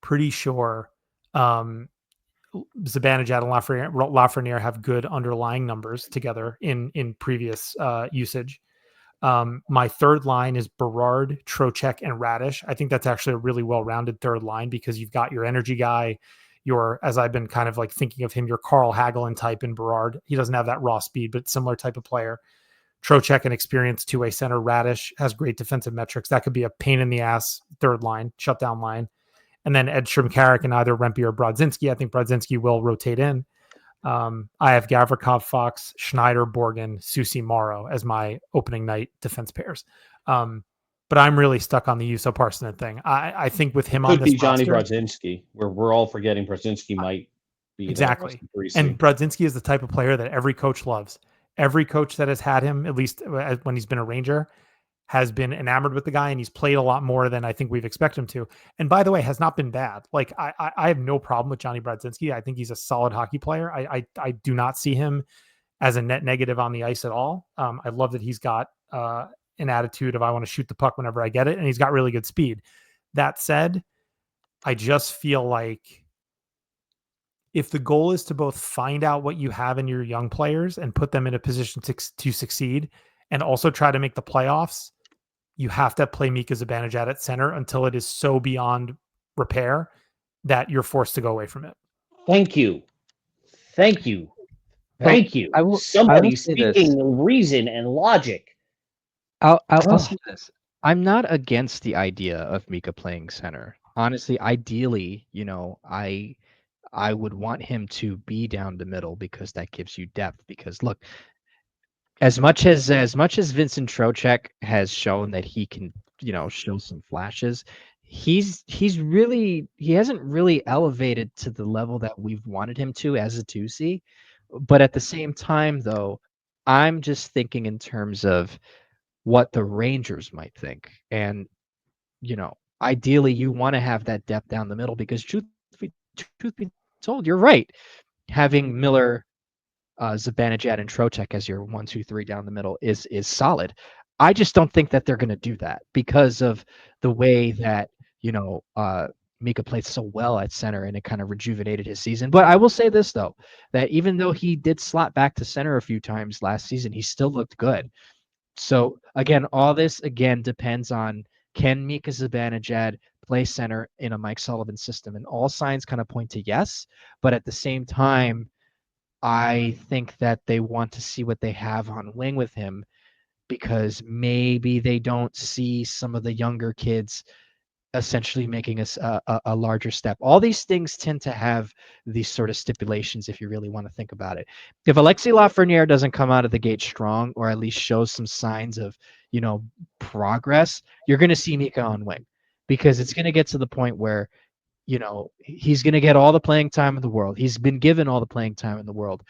pretty sure Zibanejad and Lafreniere have good underlying numbers together in previous usage. My third line is Berard, Trocheck, and Radish. I think that's actually a really well-rounded third line because you've got your energy guy, as I've been kind of like thinking of him, your Carl Hagelin type in Berard. He doesn't have that raw speed, but similar type of player. Trocheck, an experienced two-way center. Radish has great defensive metrics. That could be a pain in the ass third line, shutdown line. And then Edstrom, Carrick, and either Rempe or Brodzinski. I think Brodzinski will rotate in. I have Gavrikov, Fox, Schneider, Borgen, Susi, Morrow as my opening night defense pairs. But I'm really stuck on the Yusuf Parson thing. I think with him on this Johnny roster, Brodzinski. We're all forgetting Brodzinski might be exactly. And Brodzinski is the type of player that every coach loves. Every coach that has had him, at least when he's been a Ranger, has been enamored with the guy, and he's played a lot more than I think we've expected him to. And by the way, has not been bad. Like I have no problem with Johnny Brodzinski. I think he's a solid hockey player. I do not see him as a net negative on the ice at all. I love that he's got an attitude of I want to shoot the puck whenever I get it, and he's got really good speed. That said, I just feel like if the goal is to both find out what you have in your young players and put them in a position to succeed and also try to make the playoffs, you have to play Mika Zibanejad at center until it is so beyond repair that you're forced to go away from it. Thank you. Somebody speaking reason and logic. I'll say this. I'm not against the idea of Mika playing center. Honestly, ideally, I would want him to be down the middle because that gives you depth. Because look, as much as Vincent Trocheck has shown that he can, show some flashes, he hasn't really elevated to the level that we've wanted him to as a 2C. But at the same time, though, I'm just thinking in terms of what the Rangers might think. And, ideally you want to have that depth down the middle because truth be told, you're right. Having Miller, Zibanejad, and Trocheck as your 1, 2, 3 down the middle is solid. I just don't think that they're going to do that because of the way that Mika played so well at center and it kind of rejuvenated his season. But I will say this though, that even though he did slot back to center a few times last season, he still looked good. So again, all this again depends on, can Mika Zibanejad play center in a Mike Sullivan system? And all signs kind of point to yes. But at the same time, I think that they want to see what they have on wing with him, because maybe they don't see some of the younger kids essentially making us a larger step. All these things tend to have these sort of stipulations if you really want to think about it. If Alexis Lafreniere doesn't come out of the gate strong, or at least shows some signs of, progress, you're going to see Mika on wing, because it's going to get to the point where, he's going to get all the playing time in the world. He's been given all the playing time in the world.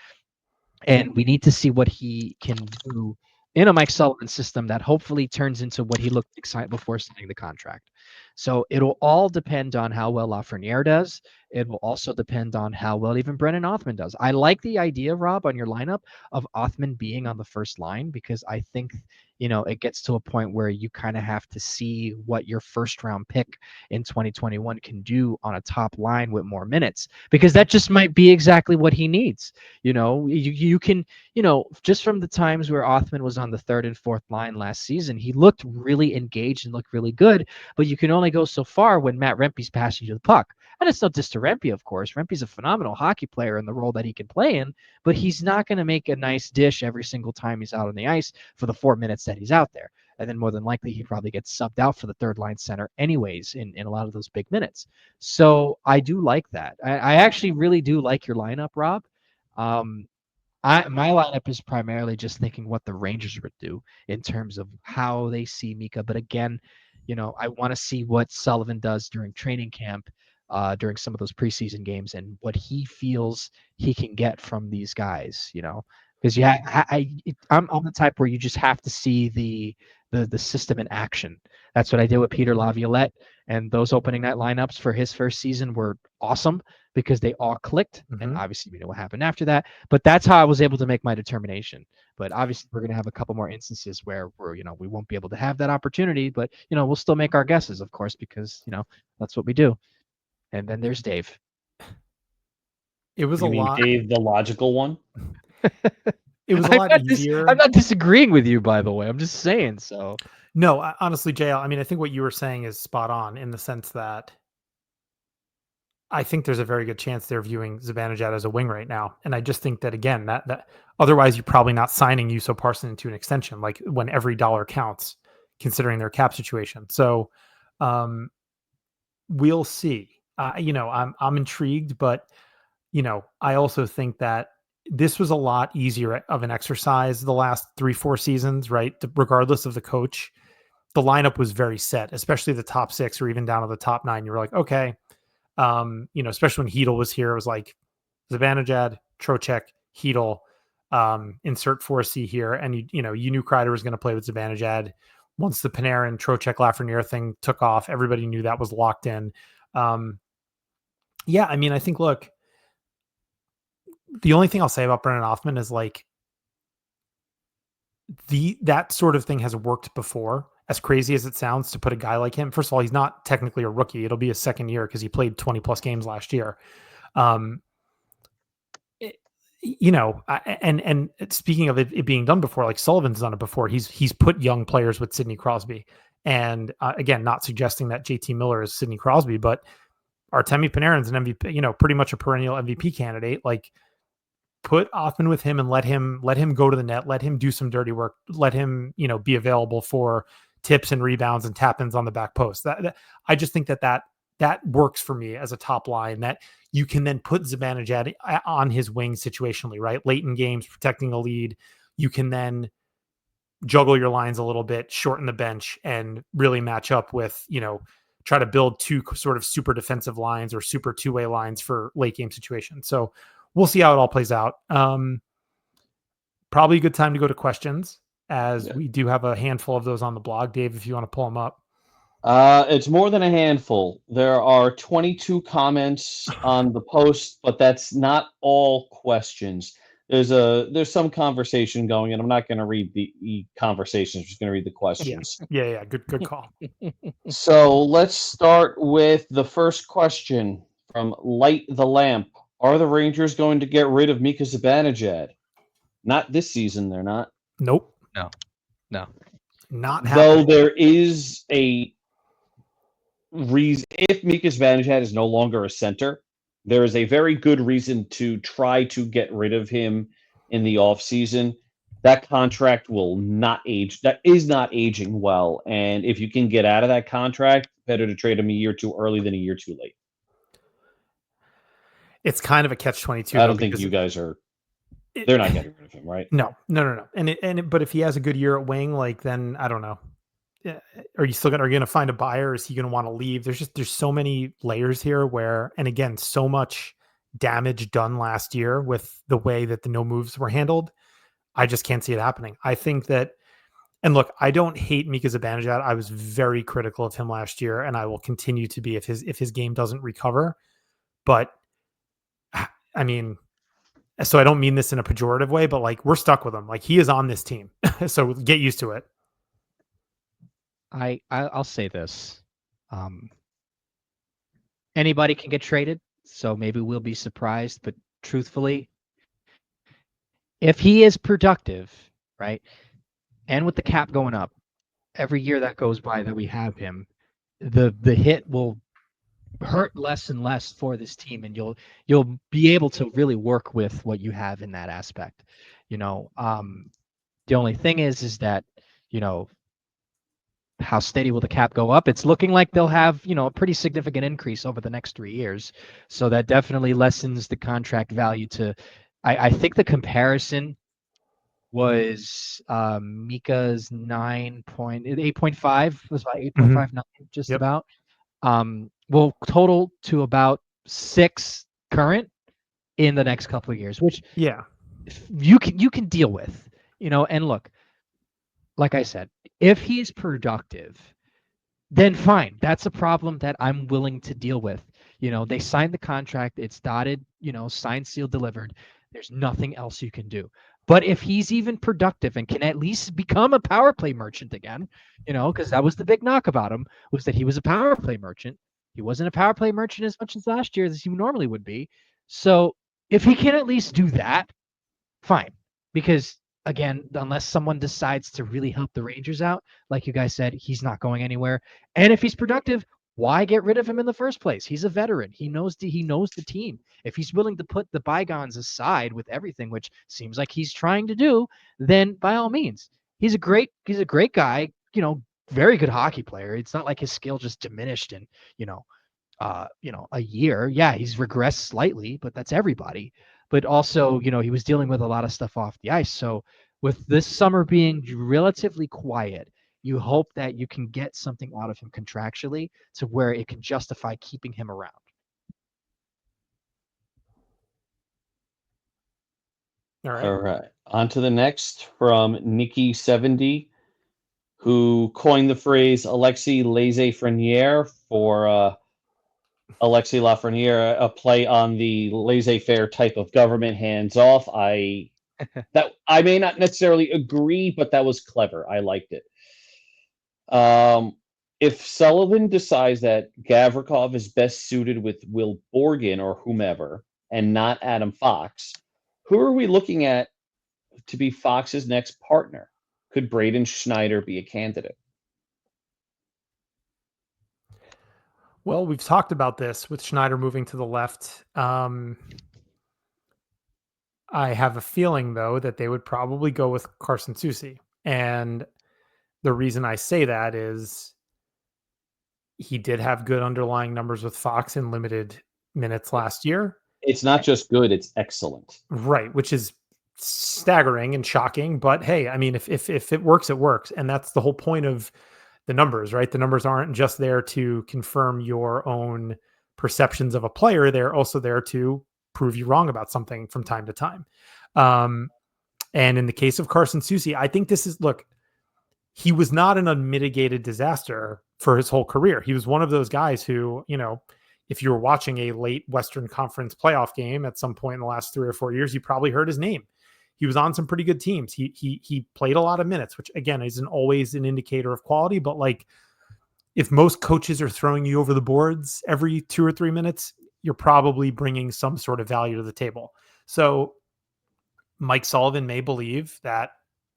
And we need to see what he can do in a Mike Sullivan system that hopefully turns into what he looked excited before signing the contract. So it'll all depend on how well Lafreniere does. It will also depend on how well even Brennan Othman does. I like the idea, Rob, on your lineup of Othman being on the first line, because I think, it gets to a point where you kind of have to see what your first round pick in 2021 can do on a top line with more minutes, because that just might be exactly what he needs. You can, just from the times where Othman was on the third and fourth line last season, he looked really engaged and looked really good, but you can only go so far when Matt Rempe's passing you the puck. And it's no diss to Rempe, of course. Rempe's a phenomenal hockey player in the role that he can play in, but he's not going to make a nice dish every single time he's out on the ice for the 4 minutes that he's out there. And then more than likely, he probably gets subbed out for the third line center anyways in a lot of those big minutes. So I do like that. I actually really do like your lineup, Rob. My lineup is primarily just thinking what the Rangers would do in terms of how they see Mika. But again, I want to see what Sullivan does during training camp, during some of those preseason games, and what he feels he can get from these guys. Because I'm the type where you just have to see the system in action. That's what I did with Peter Laviolette, and those opening night lineups for his first season were awesome because they all clicked. And obviously we know what happened after that, but that's how I was able to make my determination. But obviously we're going to have a couple more instances where we won't be able to have that opportunity, but we'll still make our guesses, of course, because that's what we do. And then there's Dave. It was You a mean lot. Dave, the logical one? It was a lot easier. I'm not disagreeing with you, by the way. I'm just saying so. No, honestly, JL, I think what you were saying is spot on, in the sense that I think there's a very good chance they're viewing Zibanejad as a wing right now. And I just think that, again, that otherwise you're probably not signing Juuso Parssinen into an extension, like when every dollar counts, considering their cap situation. So we'll see. I'm intrigued, but I also think that this was a lot easier of an exercise the last 3-4 seasons, right? Regardless of the coach, the lineup was very set, especially the top 6 or even down to the top 9. You were like, okay, especially when Hedel was here, it was like Zibanejad, Trocheck, Hedel, insert 4C here. And you knew Kreider was going to play with Zibanejad. Once the Panarin, Trocheck, Lafreniere thing took off, everybody knew that was locked in. I think, look, the only thing I'll say about Brennan Othman is like that sort of thing has worked before, as crazy as it sounds to put a guy like him. First of all, he's not technically a rookie. It'll be his second year because he played 20 plus games last year. And speaking of it being done before, like Sullivan's done it before. He's put young players with Sidney Crosby. And again, not suggesting that JT Miller is Sidney Crosby, but Artemi Panarin's an MVP, pretty much a perennial MVP candidate. Like, put Othman with him and let him go to the net, let him do some dirty work, let him, be available for tips and rebounds and tap-ins on the back post. That I just think that works for me as a top line, that you can then put Zibanejad on his wing situationally, right? Late in games, protecting a lead. You can then juggle your lines a little bit, shorten the bench, and really match up with, try to build 2 sort of super defensive lines or super 2-way lines for late game situations. So we'll see how it all plays out. Probably a good time to go to questions, as we do have a handful of those on the blog. Dave, if you want to pull them up. It's more than a handful. There are 22 comments on the post, but that's not all questions. there's some conversation going, and I'm not going to read the conversations. I'm just going to read the questions. Yeah. Good call. So let's start with the first question from Light the Lamp. Are the Rangers going to get rid of Mika Zibanejad? Not this season, they're not. Nope. No. Not Though happening. there is a reason, if Mika Zibanejad is no longer a center, there is a very good reason to try to get rid of him in the offseason. That contract will not age. That is not aging well. And if you can get out of that contract, better to trade him a year too early than a year too late. It's kind of a catch-22. I don't think you guys are. They're not getting rid of him, right? No. But if he has a good year at wing, like, then I don't know. Are you going to find a buyer? Is he going to want to leave? There's so many layers here where, and again, so much damage done last year with the way that the no moves were handled. I just can't see it happening. I think that, and look, I don't hate Mika Zibanejad. I was very critical of him last year, and I will continue to be if his game doesn't recover. But I mean, so I don't mean this in a pejorative way, but like, we're stuck with him. Like, he is on this team, so get used to it. I'll say this. Anybody can get traded, so maybe we'll be surprised, but truthfully, if he is productive, right, and with the cap going up, every year that goes by that we have him, the hit will hurt less and less for this team, and you'll be able to really work with what you have in that aspect. The only thing is that, how steady will the cap go up? It's looking like they'll have, a pretty significant increase over the next 3 years. So that definitely lessens the contract value to, I think the comparison was Mika's 8.5 was about 8.59, just about. Will total to about 6 current in the next couple of years, which you can deal with, and look, like I said, if he's productive, then fine. That's a problem that I'm willing to deal with. They signed the contract, it's dotted, signed, sealed, delivered. There's nothing else you can do. But if he's even productive and can at least become a power play merchant again, because that was the big knock about him, was that he was a power play merchant. He wasn't a power play merchant as much as last year as he normally would be. So if he can at least do that, fine. Because again, unless someone decides to really help the Rangers out, like you guys said, he's not going anywhere. And if he's productive, why get rid of him in the first place? He's a veteran. He knows the team. If he's willing to put the bygones aside with everything, which seems like he's trying to do, then by all means, he's a great guy. Very good hockey player. It's not like his skill just diminished in a year. Yeah, he's regressed slightly, but that's everybody. But also, he was dealing with a lot of stuff off the ice. So with this summer being relatively quiet, you hope that you can get something out of him contractually to where it can justify keeping him around. All right. On to the next from Nikki70, who coined the phrase Alexis Laissez-Freniere for Alexis Lafreniere, a play on the laissez-faire type of government, hands off. I may not necessarily agree, but that was clever. I liked it. If Sullivan decides that Gavrikov is best suited with Will Borgen or whomever, and not Adam Fox, who are we looking at to be Fox's next partner? Could Braden Schneider be a candidate? Well, we've talked about this with Schneider moving to the left. I have a feeling, though, that they would probably go with Carson Soucy. And the reason I say that is he did have good underlying numbers with Fox in limited minutes last year. It's not just good, it's excellent. Right, which is staggering and shocking. But hey, I mean, if it works, it works. And that's the whole point of the numbers, right? The numbers aren't just there to confirm your own perceptions of a player. They're also there to prove you wrong about something from time to time. And in the case of Carson Soucy, I think he was not an unmitigated disaster for his whole career. He was one of those guys who, if you were watching a late Western Conference playoff game at some point in the last 3 or 4 years, you probably heard his name. he was on some pretty good teams. He played a lot of minutes, which again isn't always an indicator of quality, but like if most coaches are throwing you over the boards every 2 or 3 minutes, you're probably bringing some sort of value to the table. So Mike Sullivan may believe that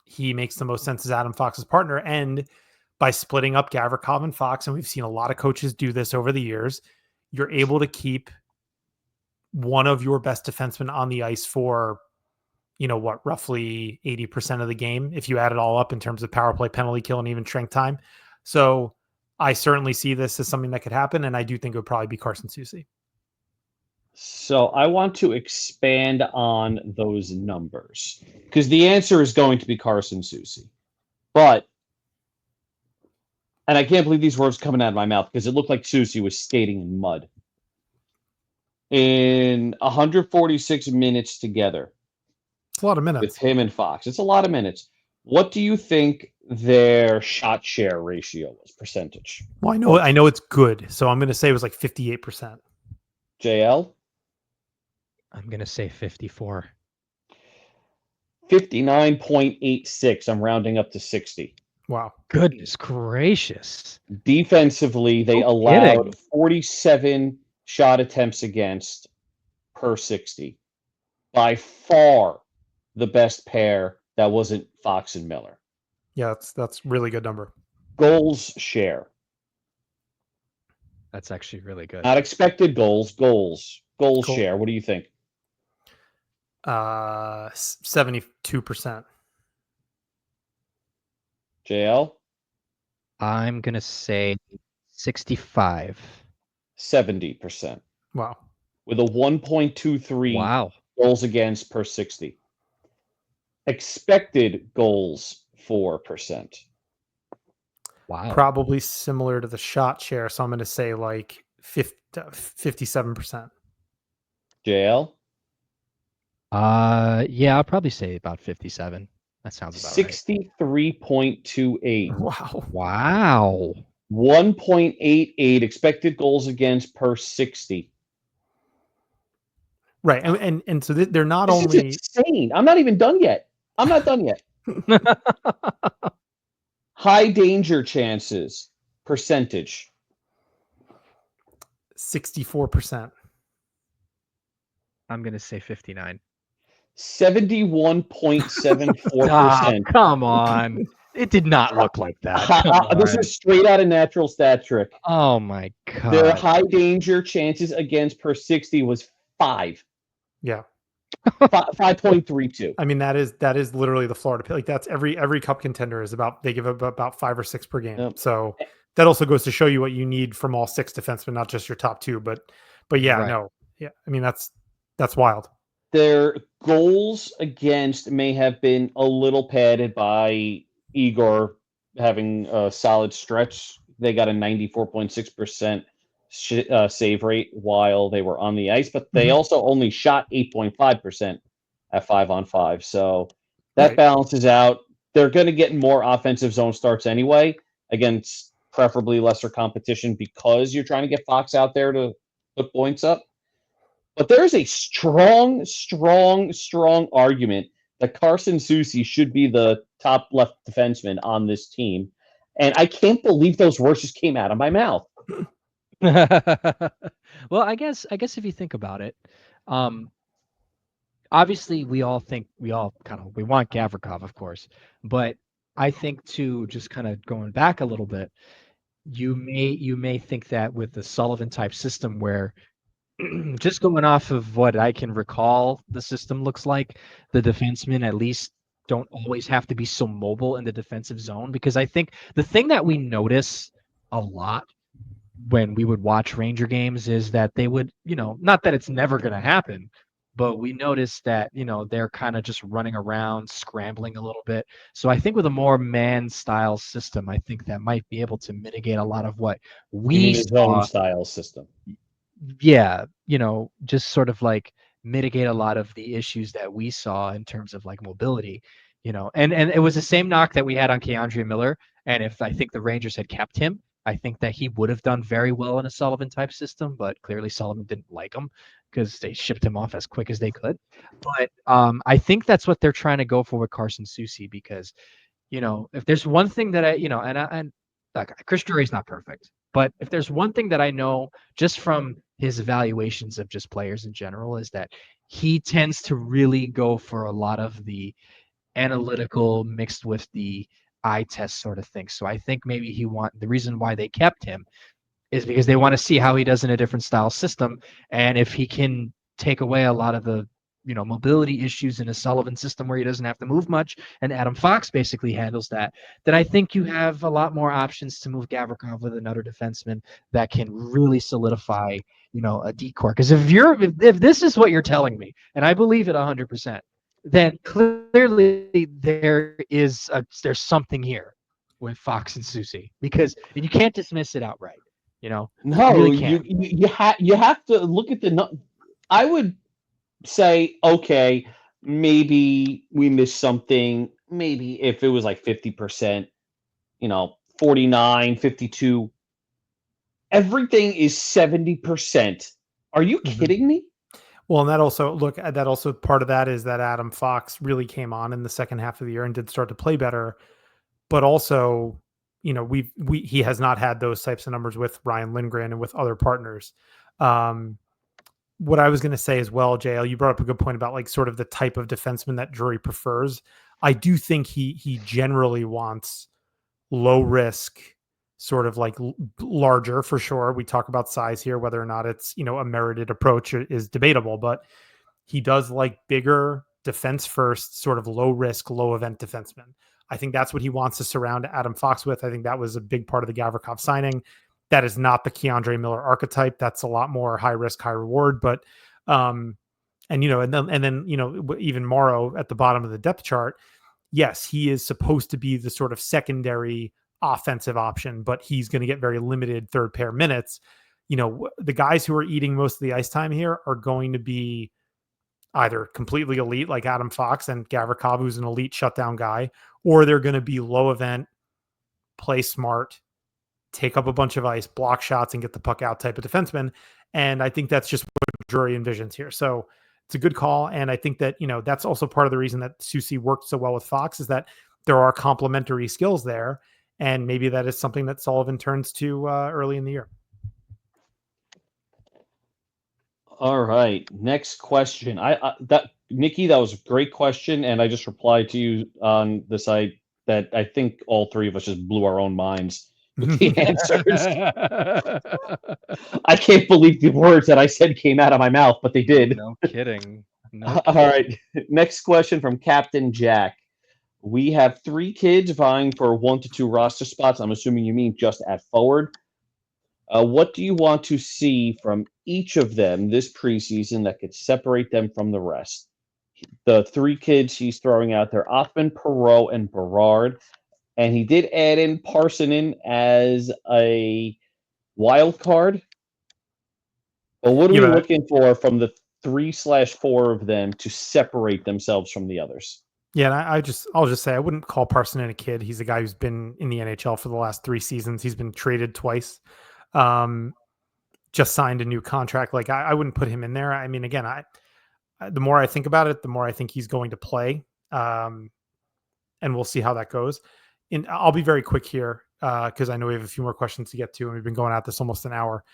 he makes the most sense as Adam Fox's partner. And by splitting up Gavrikov and Fox, and we've seen a lot of coaches do this over the years, you're able to keep one of your best defensemen on the ice for, roughly 80% of the game, if you add it all up in terms of power play, penalty kill, and even strength time. So I certainly see this as something that could happen, and I do think it would probably be Carson Soucy. So I want to expand on those numbers because the answer is going to be Carson Soucy. And I can't believe these words coming out of my mouth because it looked like Soucy was skating in mud. In 146 minutes together. It's a lot of minutes. With him and Fox. It's a lot of minutes. What do you think their shot share ratio was, percentage? Well, I know it's good, so I'm going to say it was like 58%. JL? I'm going to say 54. 59.86. I'm rounding up to 60. Wow. Goodness gracious. Defensively, they allowed 47 shot attempts against per 60. By far the best pair that wasn't Fox and Miller. Yeah, that's really good number. Goals share. That's actually really good. Not expected goals, goals share. What do you think? 72%. JL? I'm going to say 65. 70%. Wow. With a 1.23 goals against per 60. Expected goals 4%. Wow. Probably similar to the shot share, so I'm going to say like 57%. JL? Yeah, I'll probably say about 57. That sounds about 63.28. Wow. Wow. 1.88 expected goals against per 60. Right. And so they're not This only is insane. I'm not even done yet. I'm not done yet. High danger chances percentage. 64%. I'm going to say 59. 71.74%. Come on. It did not look like that. This is straight out of Natural Stat Trick. Oh my God. Their high danger chances against per 60 was 5. Yeah. 5.32. I mean, that is literally the Florida pick. Like that's every cup contender is they give up about 5 or 6 per game. Yep. So that also goes to show you what you need from all 6 defensemen, not just your top 2, but yeah, Right. no. Yeah. I mean, that's wild. Their goals against may have been a little padded by Igor having a solid stretch. They got a 94.6% save rate while they were on the ice, but they also only shot 8.5% at 5-on-5. So that balances out. They're going to get more offensive zone starts anyway against preferably lesser competition because you're trying to get Fox out there to put points up. But there's a strong argument that Carson Soucy should be the top left defenseman on this team. And I can't believe those words just came out of my mouth. Well, I guess if you think about it, obviously we want Gavrikov, of course, but I think too, just kind of going back a little bit, you may think that with the Sullivan type system where just going off of what I can recall the system looks like, the defensemen at least don't always have to be so mobile in the defensive zone, because I think the thing that we notice a lot when we would watch Ranger games is that they would, not that it's never going to happen, but we notice that, they're kind of just running around, scrambling a little bit. So I think with a more man style system, I think that might be able to mitigate a lot of what we saw. Zone style system. Yeah, just sort of like mitigate a lot of the issues that we saw in terms of like mobility, and it was the same knock that we had on Keandre Miller. And if I think the Rangers had kept him, I think that he would have done very well in a Sullivan type system, but clearly Sullivan didn't like him because they shipped him off as quick as they could. But I think that's what they're trying to go for with Carson Soucy because, if there's one thing that and look, Chris Drury's not perfect, but if there's one thing that I know just from his evaluations of just players in general is that he tends to really go for a lot of the analytical mixed with the eye test sort of thing. So I think maybe the reason why they kept him is because they want to see how he does in a different style system. And if he can take away a lot of the, mobility issues in a Sullivan system where he doesn't have to move much, and Adam Fox basically handles that, then I think you have a lot more options to move Gavrikov with another defenseman that can really solidify, a decor. Because if this is what you're telling me, and I believe it 100%, then clearly there's something here with Fox and Soucy because you can't dismiss it outright. No, really you have to look at I would say, okay, maybe we missed something. Maybe if it was like 50%, 49, 52. Everything is 70%. Are you kidding me? Well, and that also part of that is that Adam Fox really came on in the second half of the year and did start to play better, but also, he has not had those types of numbers with Ryan Lindgren and with other partners. What I was going to say as well, JL, you brought up a good point about like sort of the type of defenseman that Drury prefers. I do think he generally wants low risk, sort of like larger for sure. We talk about size here, whether or not it's, a merited approach is debatable, but he does like bigger defense first, sort of low risk, low event defenseman. I think that's what he wants to surround Adam Fox with. I think that was a big part of the Gavrikov signing. That is not the Keandre Miller archetype. That's a lot more high risk, high reward. But, and then, even Morrow at the bottom of the depth chart, yes, he is supposed to be the sort of secondary offensive option, but he's going to get very limited third pair minutes. The guys who are eating most of the ice time here are going to be either completely elite like Adam Fox and Gavrikov, who's an elite shutdown guy, or they're going to be low event, play smart, take up a bunch of ice, block shots, and get the puck out type of defenseman. And I think that's just what Drury envisions here. So it's a good call. And I think that, that's also part of the reason that Soucy worked so well with Fox is that there are complementary skills there. And maybe that is something that Sullivan turns to early in the year. All right. Next question. Nikki, that was a great question. And I just replied to you on the site that I think all three of us just blew our own minds with the answers. I can't believe the words that I said came out of my mouth, but they did. No kidding. All right. Next question from Captain Jack. We have 3 kids vying for 1 to 2 roster spots. I'm assuming you mean just at forward. What do you want to see from each of them this preseason that could separate them from the rest? The 3 kids he's throwing out there, Othman, Perreault, and Berard. And he did add in Parsonen as a wild card. But what are we looking for from the 3/4 of them to separate themselves from the others? Yeah, and I'll just say I wouldn't call Parsonen a kid. He's a guy who's been in the NHL for the last 3 seasons. He's been traded twice. Just signed a new contract. Like I wouldn't put him in there. I mean, again, the more I think about it, the more I think he's going to play. And we'll see how that goes. And I'll be very quick here because I know we have a few more questions to get to, and we've been going at this almost an hour.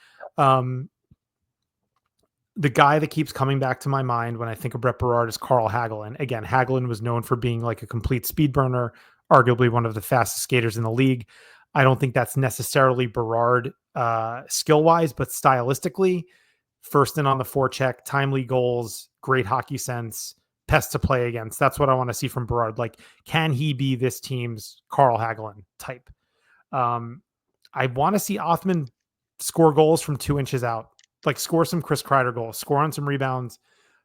The guy that keeps coming back to my mind when I think of Brett Berard is Carl Hagelin. Again, Hagelin was known for being like a complete speed burner, arguably one of the fastest skaters in the league. I don't think that's necessarily Berard skill-wise, but stylistically, first in on the forecheck, timely goals, great hockey sense, pest to play against. That's what I want to see from Berard. Like, can he be this team's Carl Hagelin type? I want to see Othman score goals from 2 inches out. Like, score some Chris Kreider goals, score on some rebounds,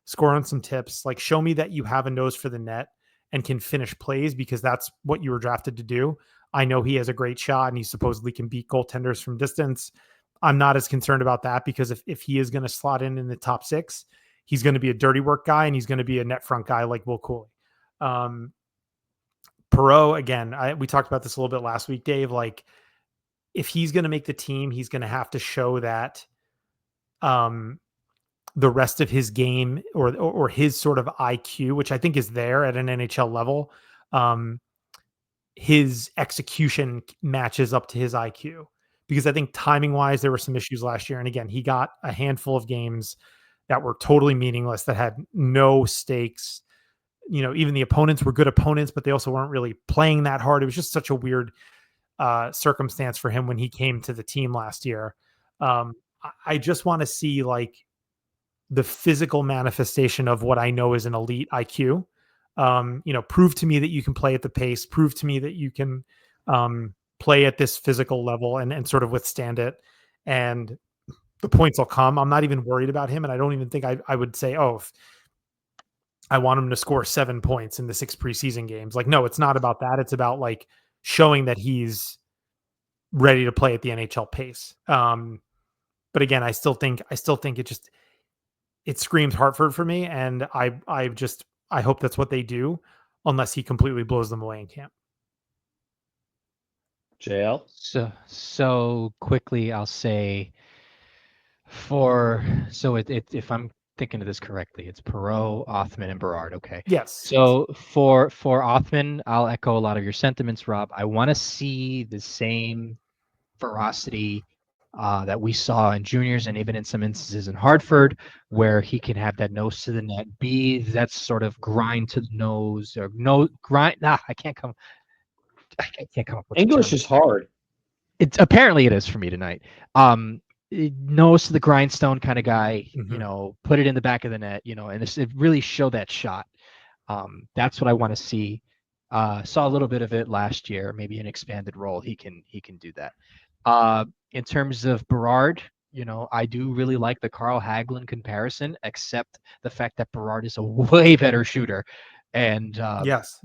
score on some tips. Like, show me that you have a nose for the net and can finish plays, because that's what you were drafted to do. I know he has a great shot and he supposedly can beat goaltenders from distance. I'm not as concerned about that, because if he is going to slot in the top 6, he's going to be a dirty work guy and he's going to be a net front guy like Will Cooley. Perreault, again, we talked about this a little bit last week, Dave. Like, if he's going to make the team, he's going to have to show that the rest of his game or his sort of IQ, which I think is there at an NHL level, his execution matches up to his IQ. Because I think timing wise, there were some issues last year. And again, he got a handful of games that were totally meaningless, that had no stakes. Even the opponents were good opponents, but they also weren't really playing that hard. It was just such a weird circumstance for him when he came to the team last year. I just want to see like the physical manifestation of what I know is an elite IQ. Prove to me that you can play at the pace, prove to me that you can play at this physical level and sort of withstand it. And the points will come. I'm not even worried about him. And I don't even think I would say, if I want him to score 7 points in the 6 preseason games. Like, no, it's not about that. It's about like showing that he's ready to play at the NHL pace. But again, I still think it screams Hartford for me. And I hope that's what they do, unless he completely blows them away in camp. JL? So quickly, I'll say if I'm thinking of this correctly, it's Perreault, Othmann, and Berard. Okay. Yes. So for Othmann, I'll echo a lot of your sentiments, Rob. I want to see the same ferocity that we saw in juniors and even in some instances in Hartford, where he can have that nose to the net, be that sort of grind to the nose or no grind. I can't come up with English is hard. It's apparently it is for me tonight. Nose to the grindstone kind of guy, put it in the back of the net, and it really showed that shot. That's what I want to see. Saw a little bit of it last year, maybe an expanded role. He can do that. In terms of Berard, I do really like the Carl Hagelin comparison, except the fact that Berard is a way better shooter. And yes,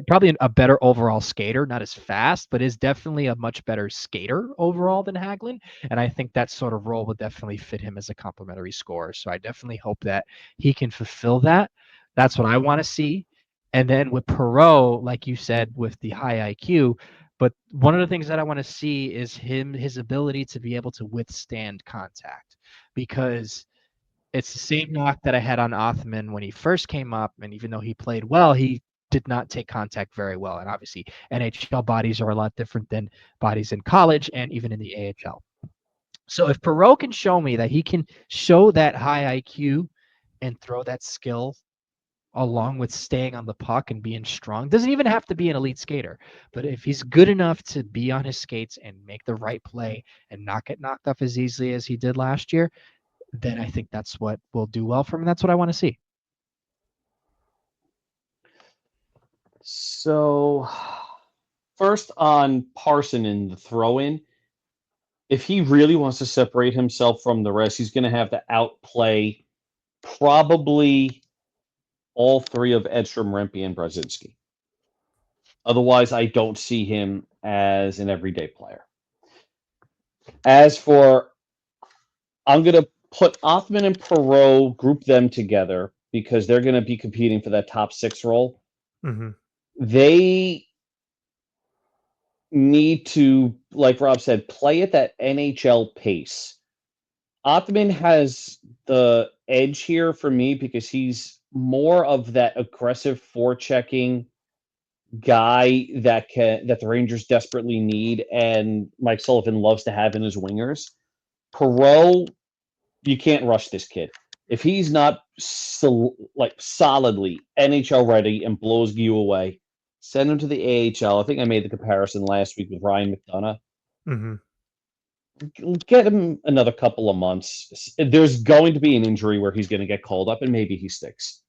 probably a better overall skater, not as fast, but is definitely a much better skater overall than Hagelin. And I think that sort of role would definitely fit him as a complementary scorer. So I definitely hope that he can fulfill that. That's what I want to see. And then with Perreault, like you said, with the high IQ, but one of the things that I want to see is his ability to be able to withstand contact, because it's the same knock that I had on Othmann when he first came up. And even though he played well, he did not take contact very well. And obviously NHL bodies are a lot different than bodies in college and even in the AHL. So if Perreault can show me that he can show that high IQ and throw that skill along with staying on the puck and being strong, doesn't even have to be an elite skater, but if he's good enough to be on his skates and make the right play and not get knocked off as easily as he did last year, then I think that's what will do well for him. That's what I want to see. So first on Parson in the throw-in, if he really wants to separate himself from the rest, he's going to have to outplay probably all three of Edstrom, Rempe, and Brzezinski. Otherwise, I don't see him as an everyday player. As for, I'm going to put Othmann and Perreault, group them together because they're going to be competing for that top 6 role. Mm-hmm. They need to, like Rob said, play at that NHL pace. Othmann has the edge here for me because he's more of that aggressive forechecking guy that the Rangers desperately need, and Mike Sullivan loves to have in his wingers. Perreault, you can't rush this kid. If he's not solidly NHL ready and blows you away, send him to the AHL. I think I made the comparison last week with Ryan McDonough. Mm-hmm. Get him another couple of months. There's going to be an injury where he's going to get called up, and maybe he sticks.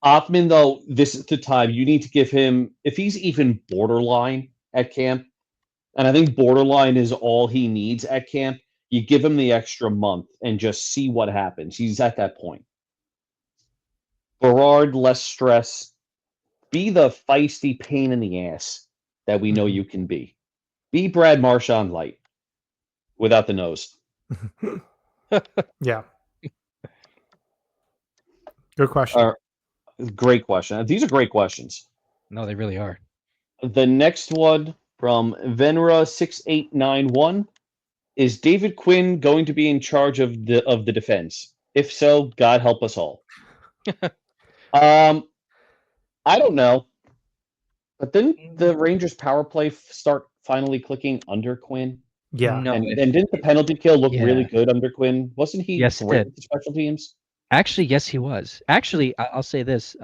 Othmann, though, this is the time you need to give him, if he's even borderline at camp, and I think borderline is all he needs at camp, you give him the extra month and just see what happens. He's at that point. Berard, less stress. Be the feisty pain in the ass that we know you can be. Be Brad Marchand light without the nose. Yeah. Good question. Great question. These are great questions. No, they really are. The next one From Venra6891, is David Quinn going to be in charge of the defense? If so, God help us all. I don't know. But didn't the Rangers power play start finally clicking under Quinn? Yeah. No, And didn't the penalty kill look Yeah. really good under Quinn? Wasn't he Yes, it great did. with the special teams? Actually, yes, he was. Actually, I'll say this.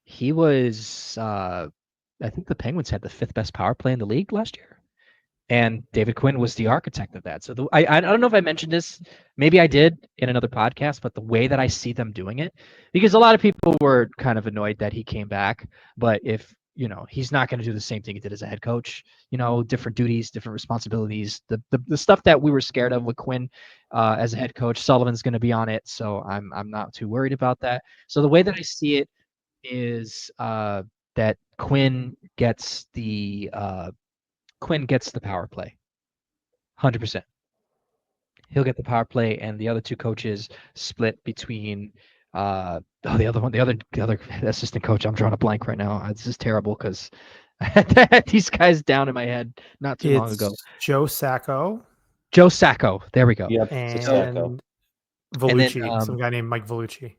He was. I think the Penguins had the 5th best power play in the league last year, and David Quinn was the architect of that. So I don't know if I mentioned this. Maybe I did in another podcast, but the way that I see them doing it, because a lot of people were kind of annoyed that he came back, but if he's not going to do the same thing he did as a head coach. Different duties, different responsibilities. The stuff that we were scared of with Quinn as a head coach, Sullivan's going to be on it, so I'm not too worried about that. So the way that I see it is that Quinn gets the power play, 100%. He'll get the power play, and the other two coaches split between the other assistant coach. I'm drawing a blank right now. This is terrible because I had these guys down in my head not too long ago. Joe Sacco. Joe Sacco. There we go. Yep. And Vellucci, some guy named Mike Vellucci.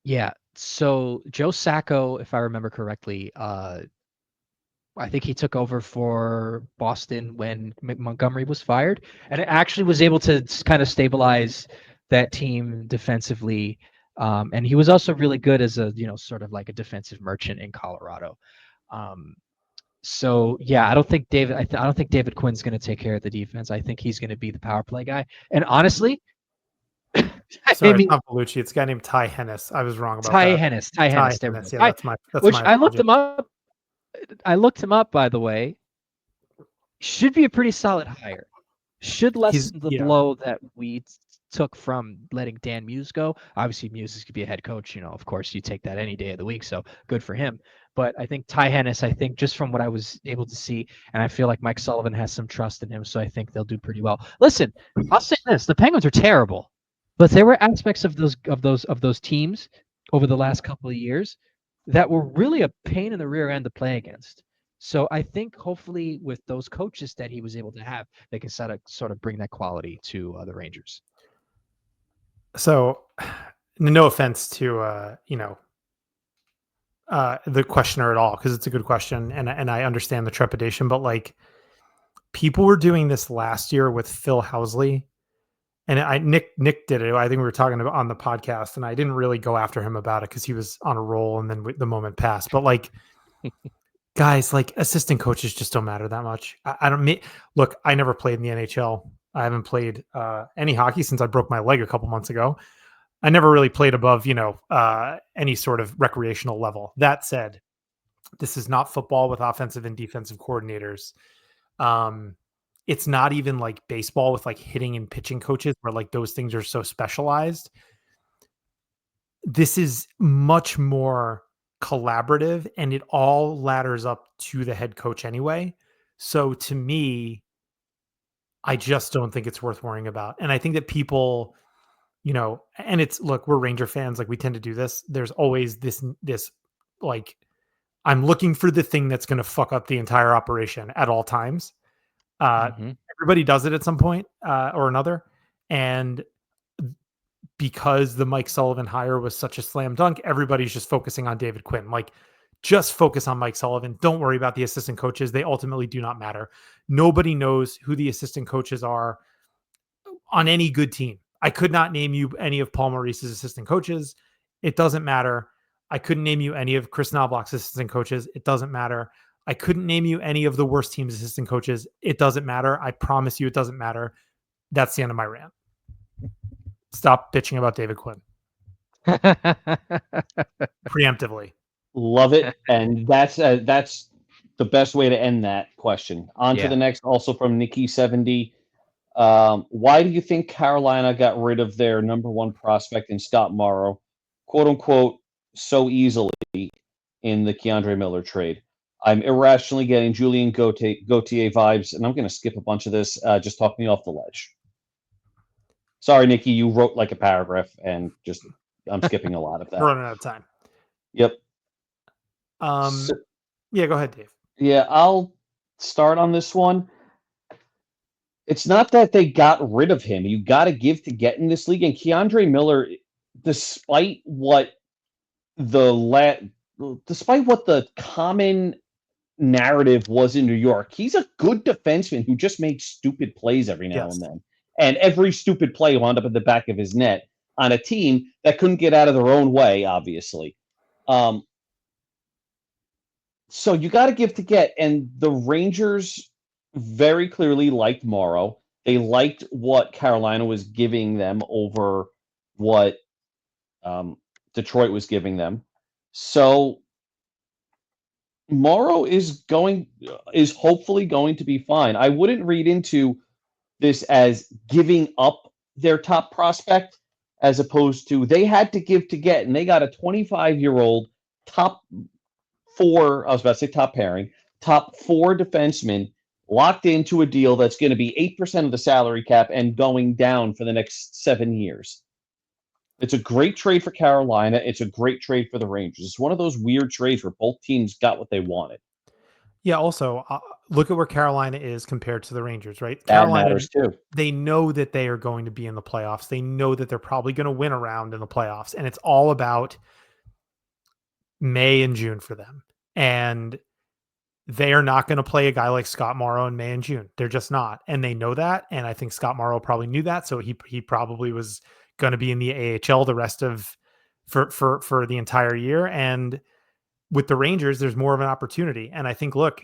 Yeah. So Joe Sacco, if I remember correctly, I think he took over for Boston when Montgomery was fired, and it actually was able to kind of stabilize that team defensively. And he was also really good as a sort of like a defensive merchant in Colorado. So yeah, I don't think David Quinn's going to take care of the defense. I think he's going to be the power play guy. And honestly, sorry, it's not Vellucci. It's a guy named Ty Hennis. I was wrong about Ty that. Hennis. Yeah, that's my. I looked him up. I looked him up, by the way. Should be a pretty solid hire. Should lessen the blow that we took from letting Dan Muse go. Obviously, Muse could be a head coach. Of course, you take that any day of the week, so good for him. But I think Ty Hennis, just from what I was able to see, and I feel like Mike Sullivan has some trust in him, so I think they'll do pretty well. Listen, I'll say this: the Penguins are terrible, but there were aspects of those teams over the last couple of years that were really a pain in the rear end to play against. So I think hopefully with those coaches that he was able to have, they can sort of bring that quality to the Rangers. So, no offense to the questioner at all, because it's a good question, and I understand the trepidation, but like people were doing this last year with Phil Housley, and Nick did it. I think we were talking about on the podcast, and I didn't really go after him about it because he was on a roll, and then the moment passed. But like, guys, like assistant coaches just don't matter that much. I don't look. I never played in the NHL. I haven't played any hockey since I broke my leg a couple months ago. I never really played above, any sort of recreational level. That said, this is not football with offensive and defensive coordinators. It's not even like baseball with like hitting and pitching coaches where like those things are so specialized. This is much more collaborative, and it all ladders up to the head coach anyway. So to me, I just don't think it's worth worrying about. And I think that people, and it's, look, we're Ranger fans. Like we tend to do this. There's always this like, I'm looking for the thing that's going to fuck up the entire operation at all times. Everybody does it at some point or another. And because the Mike Sullivan hire was such a slam dunk, everybody's just focusing on David Quinn. Like, just focus on Mike Sullivan. Don't worry about the assistant coaches. They ultimately do not matter. Nobody knows who the assistant coaches are on any good team. I could not name you any of Paul Maurice's assistant coaches. It doesn't matter. I couldn't name you any of Chris Knobloch's assistant coaches. It doesn't matter. I couldn't name you any of the worst team's assistant coaches. It doesn't matter. I promise you it doesn't matter. That's the end of my rant. Stop bitching about David Quinn. Preemptively. Love it. And that's the best way to end that question. On to the next, also from Nikki70. Why do you think Carolina got rid of their number one prospect in Scott Morrow, quote unquote, so easily in the Keandre Miller trade? I'm irrationally getting Julien Gauthier vibes, and I'm going to skip a bunch of this. Just talk me off the ledge. Sorry, Nikki, you wrote like a paragraph, and I'm skipping a lot of that. We're running out of time. Yep. Yeah, go ahead, Dave. Yeah, I'll start on this one. It's not that they got rid of him. You got to give to get in this league. And Keandre Miller, despite what despite what the common narrative was in New York, he's a good defenseman who just makes stupid plays every now Yes. and then. And every stupid play wound up at the back of his net on a team that couldn't get out of their own way, obviously. So you got to give to get. And the Rangers very clearly liked Morrow. They liked what Carolina was giving them over what Detroit was giving them. So Morrow is hopefully going to be fine. I wouldn't read into this as giving up their top prospect, as opposed to they had to give to get, and they got a 25-year-old top four. I was about to say top pairing, top four defenseman locked into a deal that's going to be 8% of the salary cap and going down for the next 7 years. It's a great trade for Carolina. It's a great trade for the Rangers. It's one of those weird trades where both teams got what they wanted. Yeah. Also, look at where Carolina is compared to the Rangers, right? That Carolina matters too. They know that they are going to be in the playoffs. They know that they're probably going to win a round in the playoffs, and it's all about May and June for them. And they are not going to play a guy like Scott Morrow in May and June. They're just not, and they know that. And I think Scott Morrow probably knew that, so he probably was going to be in the AHL the rest of for the entire year. And with the Rangers, there's more of an opportunity. And I think, look,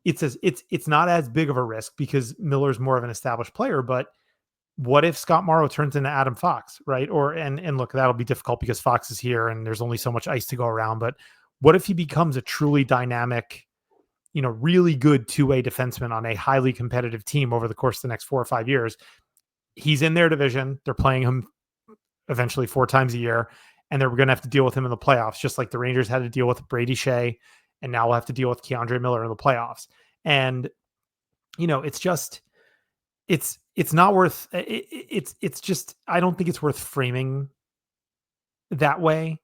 it's not as big of a risk because Miller's more of an established player. But what if Scott Morrow turns into Adam Fox, right? And look, that'll be difficult because Fox is here and there's only so much ice to go around. But what if he becomes a truly dynamic, really good two-way defenseman on a highly competitive team over the course of the next 4 or 5 years? He's in their division. They're playing him eventually 4 times a year, and they're going to have to deal with him in the playoffs, just like the Rangers had to deal with Brady Shea, and now we'll have to deal with Keandre Miller in the playoffs. And, it's just, it's not worth, it's just, I don't think it's worth framing that way.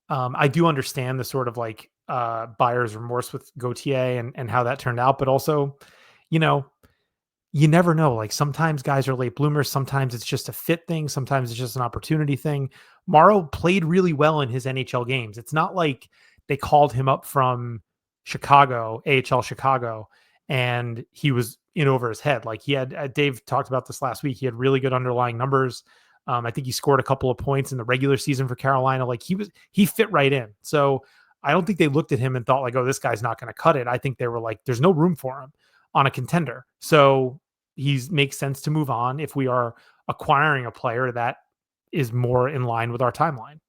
I do understand the sort of like buyer's remorse with Gauthier and how that turned out, but also, you never know. Like sometimes guys are late bloomers. Sometimes it's just a fit thing. Sometimes it's just an opportunity thing. Morrow played really well in his NHL games. It's not like they called him up from Chicago, AHL Chicago, and he was in over his head. Like he had, Dave talked about this last week. He had really good underlying numbers. I think he scored a couple of points in the regular season for Carolina. Like he fit right in. So I don't think they looked at him and thought like, oh, this guy's not going to cut it. I think they were like, there's no room for him on a contender. So makes sense to move on if we are acquiring a player that is more in line with our timeline.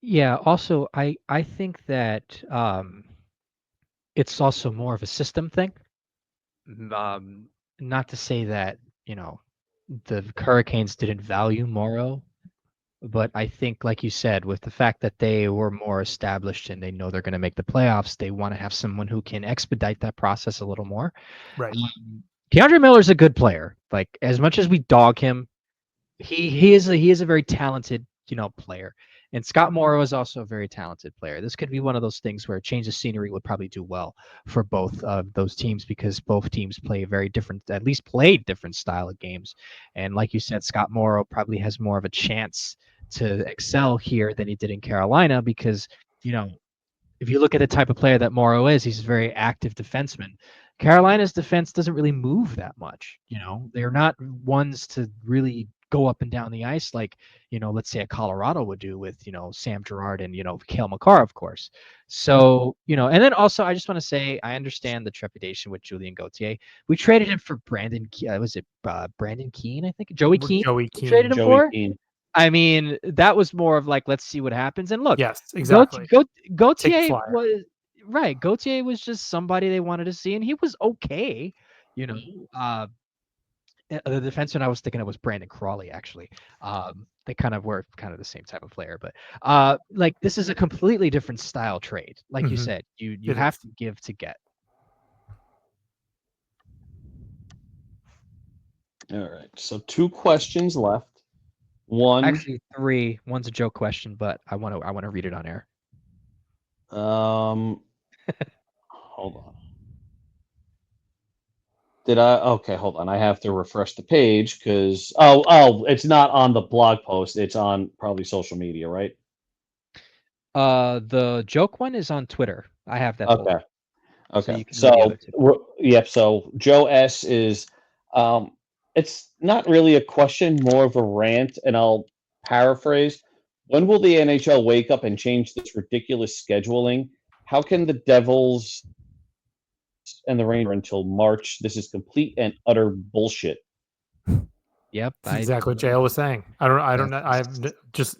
Yeah. Also, I think that it's also more of a system thing. Not to say that the Hurricanes didn't value Morrow, but I think, like you said, with the fact that they were more established and they know they're going to make the playoffs, they want to have someone who can expedite that process a little more. Right. Keandre Miller's a good player. Like as much as we dog him, he is a very talented player. And Scott Morrow is also a very talented player. This could be one of those things where a change of scenery would probably do well for both of those teams because both teams play at least played different style of games. And like you said, Scott Morrow probably has more of a chance to excel here than he did in Carolina because, if you look at the type of player that Morrow is, he's a very active defenseman. Carolina's defense doesn't really move that much. They're not ones to really go up and down the ice like, let's say a Colorado would do with, Sam Girard and, Cale Makar, of course. So, and then also I just want to say, I understand the trepidation with Julien Gauthier. We traded him for Brandon Keane, I think? Joey Keane? Joey We Keane. traded him Joey for? Keane. I mean, that was more of like, let's see what happens. And look, Yes, exactly. Gauthier was right. Gauthier was just somebody they wanted to see, and he was okay. The defenseman I was thinking of was Brandon Crawley, actually. They kind of were kind of the same type of player, but like this is a completely different style trade. Like you said, you have to give to get. All right. So 2 questions left. One, Actually 3. One's a joke question, but I want to read it on air. Hold on. Did I? Okay, hold on. I have to refresh the page because it's not on the blog post. It's on probably social media, right? The joke one is on Twitter. I have that. Okay. posted, so Okay. you can read the other two. Yep. So Joe S is, it's not really a question, more of a rant, and I'll paraphrase. When will the NHL wake up and change this ridiculous scheduling? How can the Devils and the Rangers until March? This is complete and utter bullshit. Yep. That's exactly what JL was saying. I don't know. I've just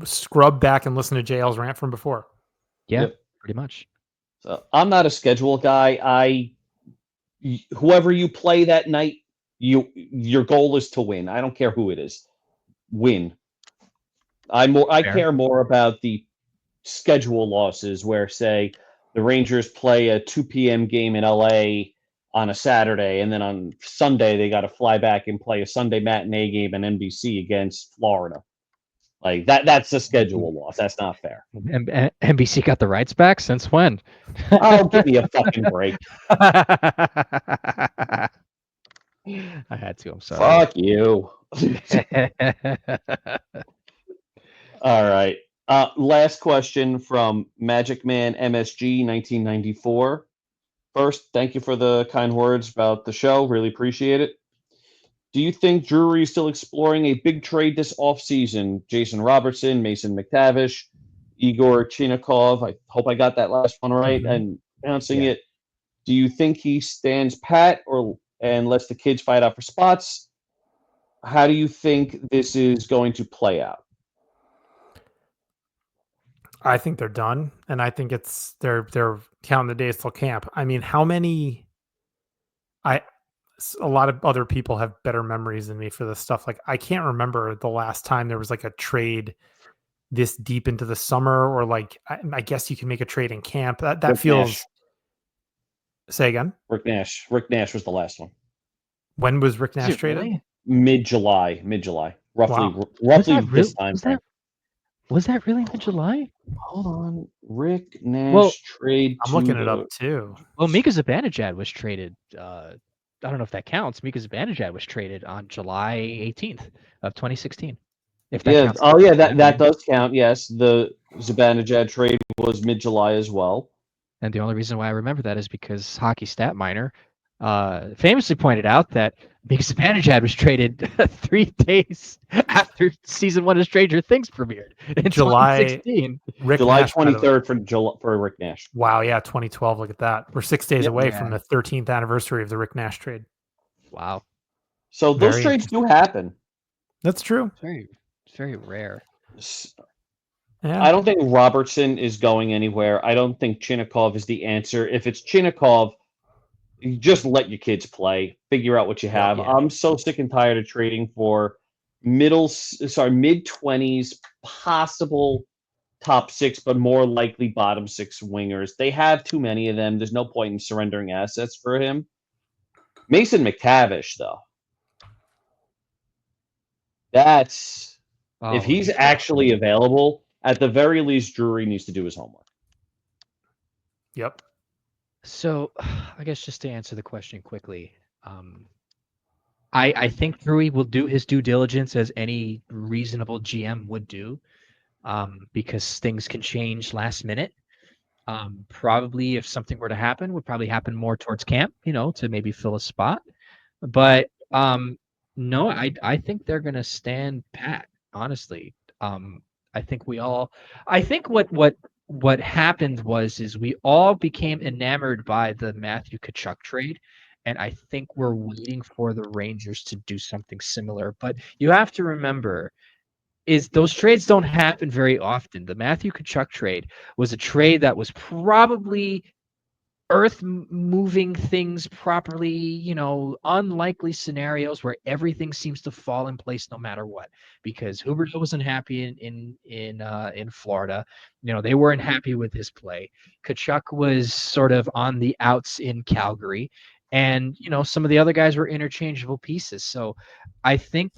scrubbed back and listened to JL's rant from before. Yeah, Yep. pretty much. So I'm not a schedule guy. Whoever you play that night, your goal is to win. I don't care who it is. Win. I Fair. care more about the schedule losses where, say, the Rangers play a 2 p.m. game in LA on a Saturday, and then on Sunday they got to fly back and play a Sunday matinee game on NBC against Florida. Like that's a schedule loss. That's not fair. NBC got the rights back since when? Oh, give me a fucking break. I had to. I'm sorry. Fuck you. All right. Last question from Magic Man MSG 1994. First, thank you for the kind words about the show. Really appreciate it. Do you think Drury is still exploring a big trade this offseason? Jason Robertson, Mason McTavish, Igor Chinakov. I hope I got that last one right and pronouncing it. Do you think he stands pat and lets the kids fight out for spots? How do you think this is going to play out? I think they're done, and I think they're counting the days till camp. I mean, how many? A lot of other people have better memories than me for this stuff. Like, I can't remember the last time there was like a trade this deep into the summer, or like I guess you can make a trade in camp. That Rick feels. Nash. Say again. Rick Nash. Rick Nash was the last one. When was Rick Nash Is it traded? really? Mid-July, roughly Wow. this time frame. Was that really mid-July? Hold on, Rick Nash trade. I'm looking it up too. Well, Mika Zibanejad was traded. I don't know if that counts. Mika Zibanejad was traded on July 18th of 2016. If that counts. Oh yeah, that does count. Yes, the Zibanejad trade was mid-July as well. And the only reason why I remember that is because Hockey Stat Miner famously pointed out that Mika Zibanejad was traded 3 days after season 1 of Stranger Things premiered in July 2016. July 23rd for Rick Nash. Wow, yeah, 2012. Look at that. We're 6 days away from the 13th anniversary of the Rick Nash trade. Wow. So those trades do happen. That's true. It's very rare. Yeah. I don't think Robertson is going anywhere. I don't think Chinakov is the answer. If it's Chinakov, you just let your kids play. Figure out what you have. Yeah. I'm so sick and tired of trading for mid-20s, possible top 6, but more likely bottom 6 wingers. They have too many of them. There's no point in surrendering assets for him. Mason McTavish, though. That's if he's actually available. At the very least, Drury needs to do his homework. Yep. So, I guess just to answer the question quickly, I think Drury will do his due diligence as any reasonable GM would do, because things can change last minute. Probably, if something were to happen, would probably happen more towards camp, to maybe fill a spot. But no, I think they're going to stand pat. Honestly, I think what happened is we all became enamored by the Matthew Tkachuk trade, and I think we're waiting for the Rangers to do something similar. But you have to remember, is those trades don't happen very often. The Matthew Tkachuk trade was a trade that was probably moving things properly, unlikely scenarios where everything seems to fall in place no matter what. Because Huberdeau wasn't happy in Florida, they weren't happy with his play. Tkachuk was sort of on the outs in Calgary, and some of the other guys were interchangeable pieces. So I think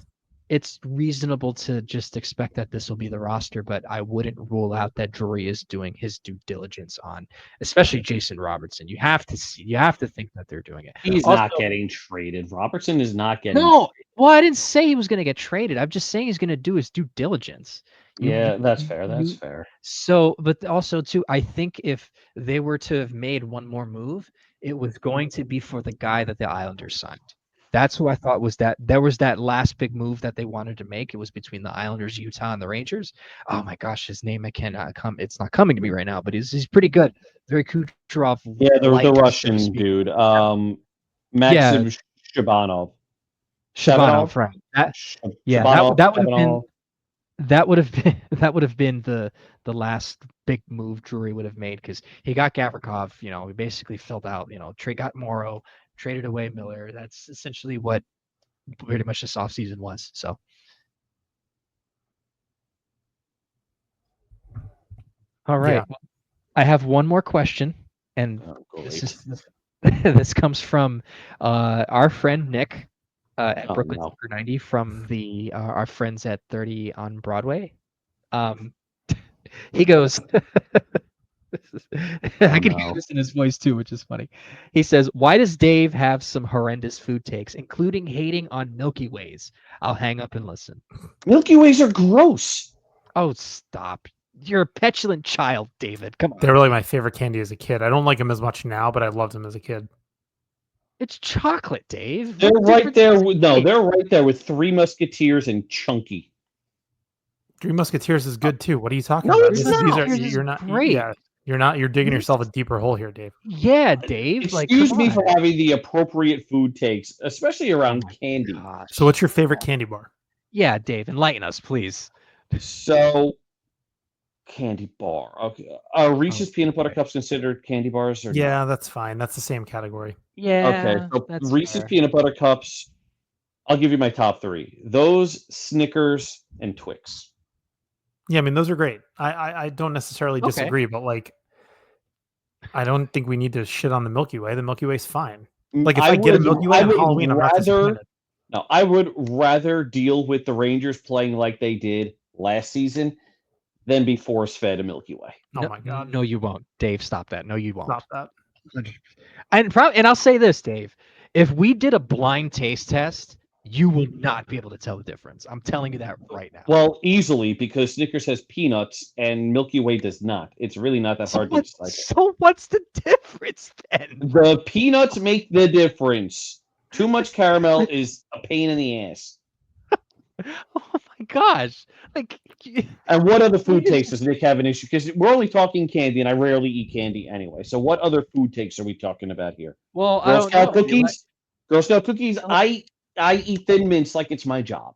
it's reasonable to just expect that this will be the roster, but I wouldn't rule out that Drury is doing his due diligence on, especially Jason Robertson. You have to think that they're doing it. He's Also- not getting traded. Robertson is not getting. No, well, I didn't say he was going to get traded. I'm just saying he's going to do his due diligence. Yeah, that's fair. That's you- fair. So, but also too, I think if they were to have made one more move, it was going to be for the guy that the Islanders signed. That's who I thought was that. There was that last big move that they wanted to make. It was between the Islanders, Utah, and the Rangers. Oh my gosh, his name I cannot come. It's not coming to me right now, but he's pretty good. Very Kucherov. Yeah, the light, so to Russian speak. dude, Maxim Shabanov. Shabanov, right? Shabanov, That would have been Shabanov. that would have been the last big move Drury would have made, because he got Gavrikov. He basically filled out. Got Morrow, traded away Miller. That's essentially what pretty much this offseason was. So. All right. Yeah. I have one more question, and Oh, this great. is this comes from our friend Nick at Oh, Brooklyn no. Super 90 from the our friends at 30 on Broadway. He goes, I can hear no. this in his voice too, which is funny. He says, "Why does Dave have some horrendous food takes, including hating on Milky Ways?" I'll hang up and listen. Milky Ways are gross. Oh, stop! You're a petulant child, David. Come on. They're really my favorite candy as a kid. I don't like them as much now, but I loved them as a kid. It's chocolate, Dave. They're What right difference there. does it With, no, make? they're right there with Three Musketeers and Chunky. Three Musketeers is good too. What are you talking No, about? it's These not. are Yours is you're not. great. Yeah, you're digging yourself a deeper hole here, Dave. Yeah, Dave. Excuse come me on. for having the appropriate food takes, especially around Oh my candy. gosh. So, what's your favorite candy bar? Yeah, Dave, enlighten us, please. So, candy bar. Okay. Are Reese's peanut butter Okay. cups considered candy bars? Or Yeah, that's fine. That's the same category. Yeah. Okay. So that's Reese's fair. peanut butter cups. I'll give you my top three. Those, Snickers, and Twix. Yeah, I mean those are great. I don't necessarily Okay. disagree, but like, I don't think we need to shit on the Milky Way. The Milky Way's fine. Like if I get a Milky Way on Halloween, I'm not disappointed. No, I would rather deal with the Rangers playing like they did last season than be force-fed a Milky Way. Oh No, my god, no, you won't, Dave. Stop that. No, you won't. stop that. And I'll say this, Dave. If we did a blind taste test, you will not be able to tell the difference. I'm telling you that right now. Well, easily, because Snickers has peanuts and Milky Way does not. It's really not that hard to decide. So what's the difference then? The peanuts make the difference. Too much caramel is a pain in the ass. Oh my gosh! Like, And what other food takes does Nick have an issue? Because we're only talking candy, and I rarely eat candy anyway. So what other food takes are we talking about here? well, I Girl don't Scout know. cookies? Girl Scout cookies? I eat Thin Mints like it's my job.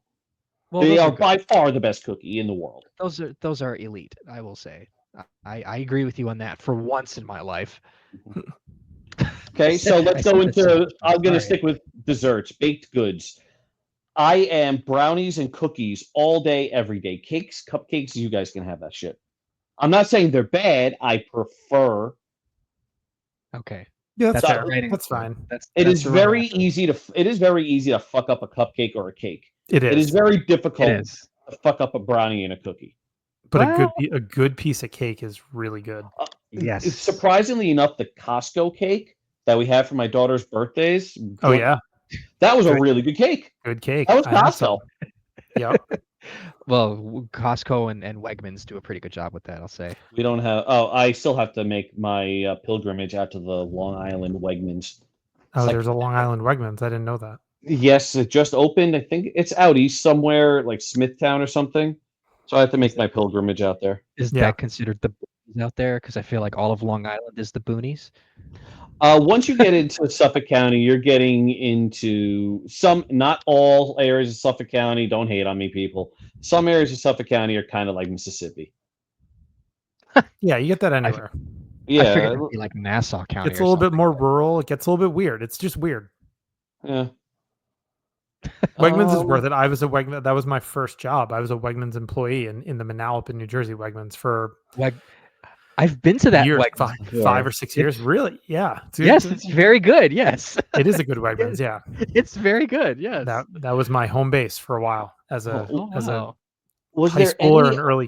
Well, They those are good. by far the best cookie in the world. Those are elite. I will say. I agree with you on that for once in my life. Okay, so let's I go said that so into. much. I'm going to Alright. stick with desserts, baked goods. I am brownies and cookies all day, every day. Cakes, cupcakes, you guys can have that shit. I'm not saying they're bad. I prefer. Okay. Yeah, That's that's So- fair. right. That's fine. It That's is the wrong very answer. easy to. It is very easy to fuck up a cupcake or a cake. It is. It is very difficult It is. to fuck up a brownie and a cookie. But Well- a good piece of cake is really good. Yes. Surprisingly enough, the Costco cake that we had for my daughter's birthdays. Oh yeah, that was a Good. really good cake. good cake. That was I have some. Costco. Yep. Well, Costco and Wegmans do a pretty good job with that, I'll say. We don't have. Oh, I still have to make my pilgrimage out to the Long Island Wegmans. Oh, like- there's a Long Island Wegmans. I didn't know that. Yes, it just opened. I think it's out east somewhere, like Smithtown or something. So I have to make my pilgrimage out there. Is Yeah. that considered the boonies out there? Because I feel like all of Long Island is the boonies. Once you get into Suffolk County, you're getting into some, not all areas of Suffolk County. Don't hate on me, people. Some areas of Suffolk County are kind of like Mississippi. Yeah, you get that anywhere. I figured Yeah, it'd be like Nassau County. It's or a little bit something. more rural. It gets a little bit weird. It's just weird. yeah. Wegmans is worth it. I was a Wegmans. That was my first job. I was a Wegmans employee in the Manalapan, New Jersey Wegmans for I've been to that years, Wegmans before. 5 or 6 years. Really? Yeah. Yes, it's very good. Yes, it is a good Wegmans. Yeah. it's very good. Yes. That was my home base for a while, as a Oh, as a wow. Was high there school or any? an early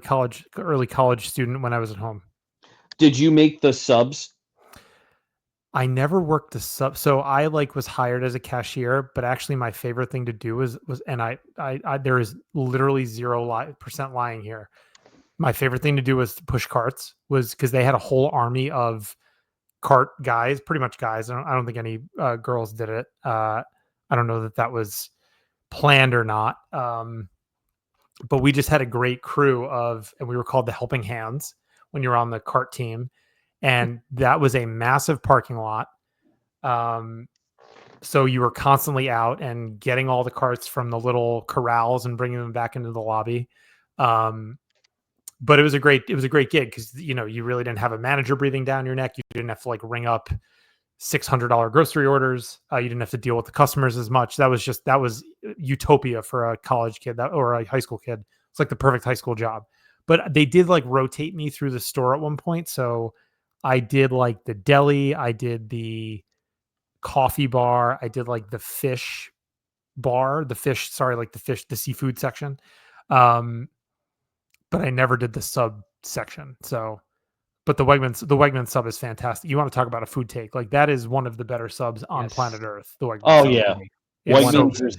college student when I was at home. Did you make the subs? I never worked the sub, so I was hired as a cashier. But actually, my favorite thing to do was and I there is literally 0% lying here. My favorite thing to do was to push carts, was because they had a whole army of cart guys, pretty much guys. I don't think any girls did it. I don't know that was planned or not. But we just had a great crew and we were called the Helping Hands when you're on the cart team. And that was a massive parking lot. So you were constantly out and getting all the carts from the little corrals and bringing them back into the lobby. But it was a great gig because, you really didn't have a manager breathing down your neck. You didn't have to ring up $600 grocery orders. You didn't have to deal with the customers as much. That was utopia for a college kid or a high school kid. It's like the perfect high school job. But they did rotate me through the store at one point. So I did the deli, I did the coffee bar, I did the fish bar, the seafood section. But I never did the sub section. So, but the Wegmans sub is fantastic. You want to talk about a food take? That is one of the better subs on Yes. planet Earth. The Wegmans Oh sub. yeah, It's so Wegmans is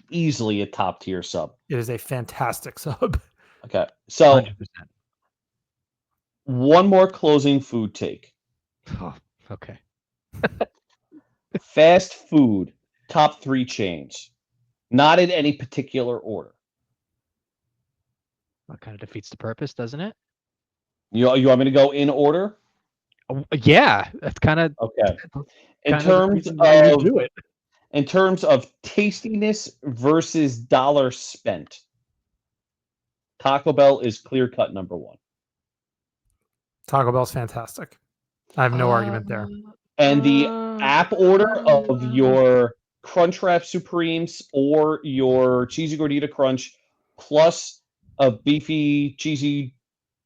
easily a top tier sub. It is a fantastic sub. Okay, so 100%. one more closing food take. Oh, okay. Fast food top 3 chains, not in any particular order. That kind of defeats the purpose, doesn't it? You want me to go in order? Yeah, that's kind of Okay. In kind of the terms reason why you of do it. in terms of tastiness versus dollar spent, Taco Bell is clear cut number 1. Taco Bell's fantastic. I have no argument there. And the app order of your Crunchwrap Supremes or your Cheesy Gordita Crunch plus a beefy cheesy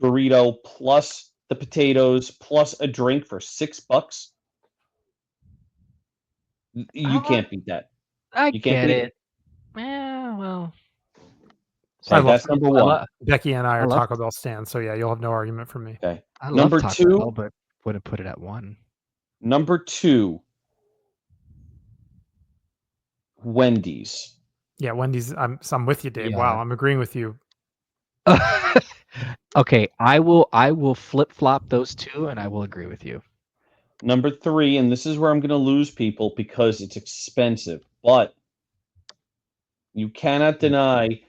burrito plus the potatoes plus a drink for $6. You can't beat that. I You can't get beat it. Yeah, well. I love that's number 1. Becky and I are love- Taco Bell stands, so yeah, you'll have no argument from me. Okay. I Number love Taco 2. Bell, but wouldn't put it at 1. Number 2. Wendy's. Yeah, Wendy's. I'm with you, Dave. Yeah. Wow, I'm agreeing with you. Okay, I will flip flop those two, and I will agree with you. Number 3, and this is where I'm going to lose people because it's expensive, but you cannot deny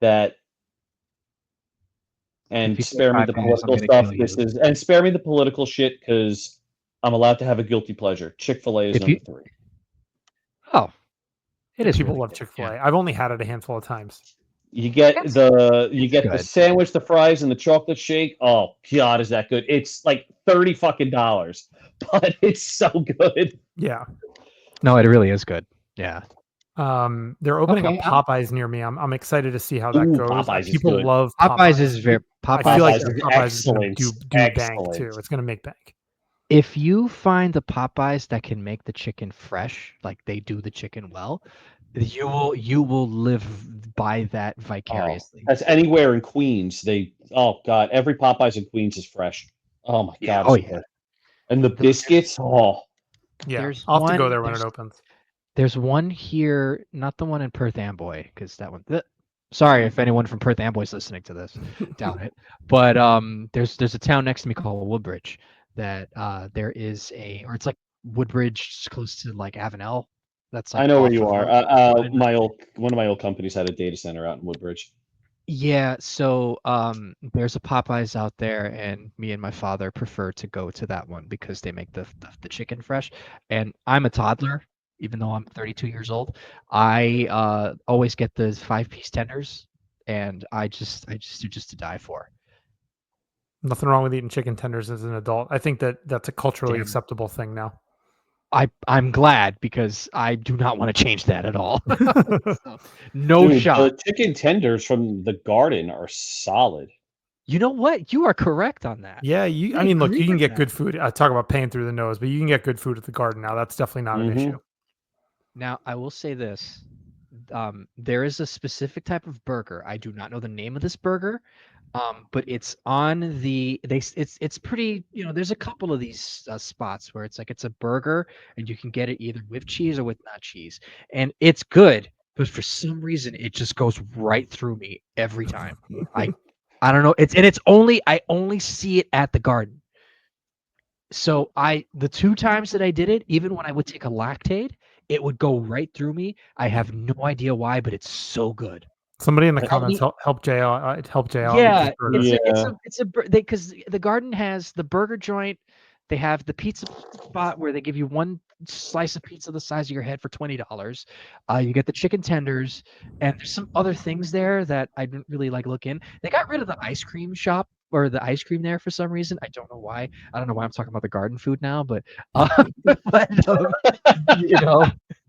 that. And If you say spare me the Five Guys, I'm political gonna stuff. kill you. And spare me the political shit because I'm allowed to have a guilty pleasure. Chick-fil-A is If you- number 3. Oh, it is. People really love good, Chick-fil-A. yeah. I've only had it a handful of times. You get It's the good. sandwich, the fries, and the chocolate shake. Oh God, is that good? It's like $30 fucking, but it's so good. Yeah. No, it really is good. Yeah. They're opening Okay, a Popeyes near me. I'm excited to see how that Ooh, goes. Popeyes is People good. love Popeyes is very. I Popeyes. feel like Popeyes is Popeyes is going to excellent. do bank Excellent. too. It's going to make bank. If you find the Popeyes that can make the chicken fresh, like they do the chicken well, you will live by that vicariously. That's anywhere in Queens. Oh God, every Popeyes in Queens is fresh. Oh my Yeah. God. Oh, it's yeah. good. And the biscuits. Oh, Yeah, There's I'll have to go one- there when it there's- opens. There's one here, not the one in Perth Amboy, because that one. Sorry if anyone from Perth Amboy is listening to this. Doubt it. But there's a town next to me called Woodbridge that there is or it's like Woodbridge, close to like Avenel. That's like I know where off you of are. Road. One of my old companies had a data center out in Woodbridge. Yeah, so there's a Popeyes out there, and me and my father prefer to go to that one because they make the chicken fresh. And I'm a toddler, even though I'm 32 years old. I always get the 5-piece tenders, and I just do just to die for. Nothing wrong with eating chicken tenders as an adult. I think that's a culturally Damn. acceptable thing now. I'm glad because I do not want to change that at all. So, no Dude, shot. The chicken tenders from the garden are solid. You know what? You are correct on that. Yeah, I mean, look, agree you can with get that. good food. I talk about paying through the nose, but you can get good food at the garden now. That's definitely not an Mhm. issue. Now, I will say this. there is a specific type of burger. I do not know the name of this burger, but it's on it's pretty, there's a couple of these spots where it's a burger and you can get it either with cheese or with not cheese, and it's good, but for some reason it just goes right through me every time. I don't know. I only see it at the Garden. So the 2 times that I did it, even when I would take a Lactaid, it would go right through me. I have no idea why, but it's so good. Somebody in the I comments help JL. Help JL. Yeah, Yeah. because the Garden has the burger joint. They have the pizza spot where they give you one slice of pizza the size of your head for $20. You get the chicken tenders, and there's some other things there that I didn't really look in. They got rid of the ice cream shop or the ice cream there for some reason. I don't know why. I don't know why I'm talking about the Garden food now, but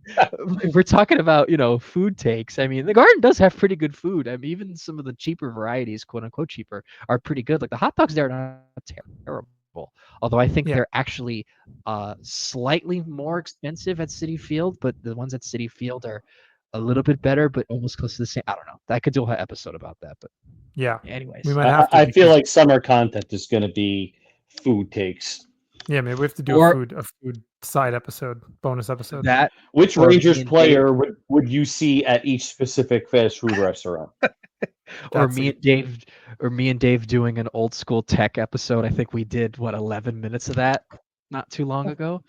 if we're talking about food takes, I mean, the Garden does have pretty good food. I mean, even some of the cheaper varieties, quote unquote cheaper, are pretty good. Like the hot dogs there are not terrible. Although I think they're actually slightly more expensive at Citi Field, but the ones at Citi Field are a little bit better, but almost close to the same. I don't know. I could do a whole episode about that, but yeah. Anyways, We might have to I feel like summer content is going to be food takes. Yeah, maybe we have to do a food side episode, bonus episode. Which Rangers player would you see at each specific fast food restaurant? Or me and Dave doing an old school tech episode. I think we did 11 minutes of that not too long ago.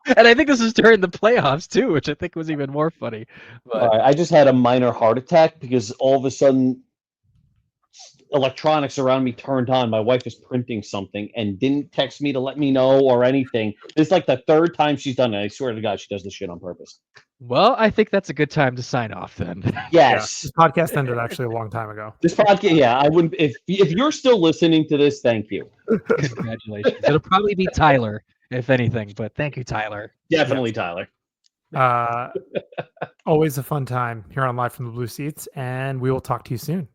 And I think this was during the playoffs too, which I think was even more funny. But I just had a minor heart attack because all of a sudden electronics around me turned on. My wife is printing something and didn't text me to let me know or anything. It's like the 3rd time she's done it. I swear to God, she does this shit on purpose. Well, I think that's a good time to sign off then. Yes. Yeah, this podcast ended actually a long time ago. This podcast, I wouldn't. If you're still listening to this, thank you. Congratulations. It'll probably be Tyler, if anything, but thank you, Tyler. Definitely, Tyler. Always a fun time here on Live from the Blue Seats, and we will talk to you soon.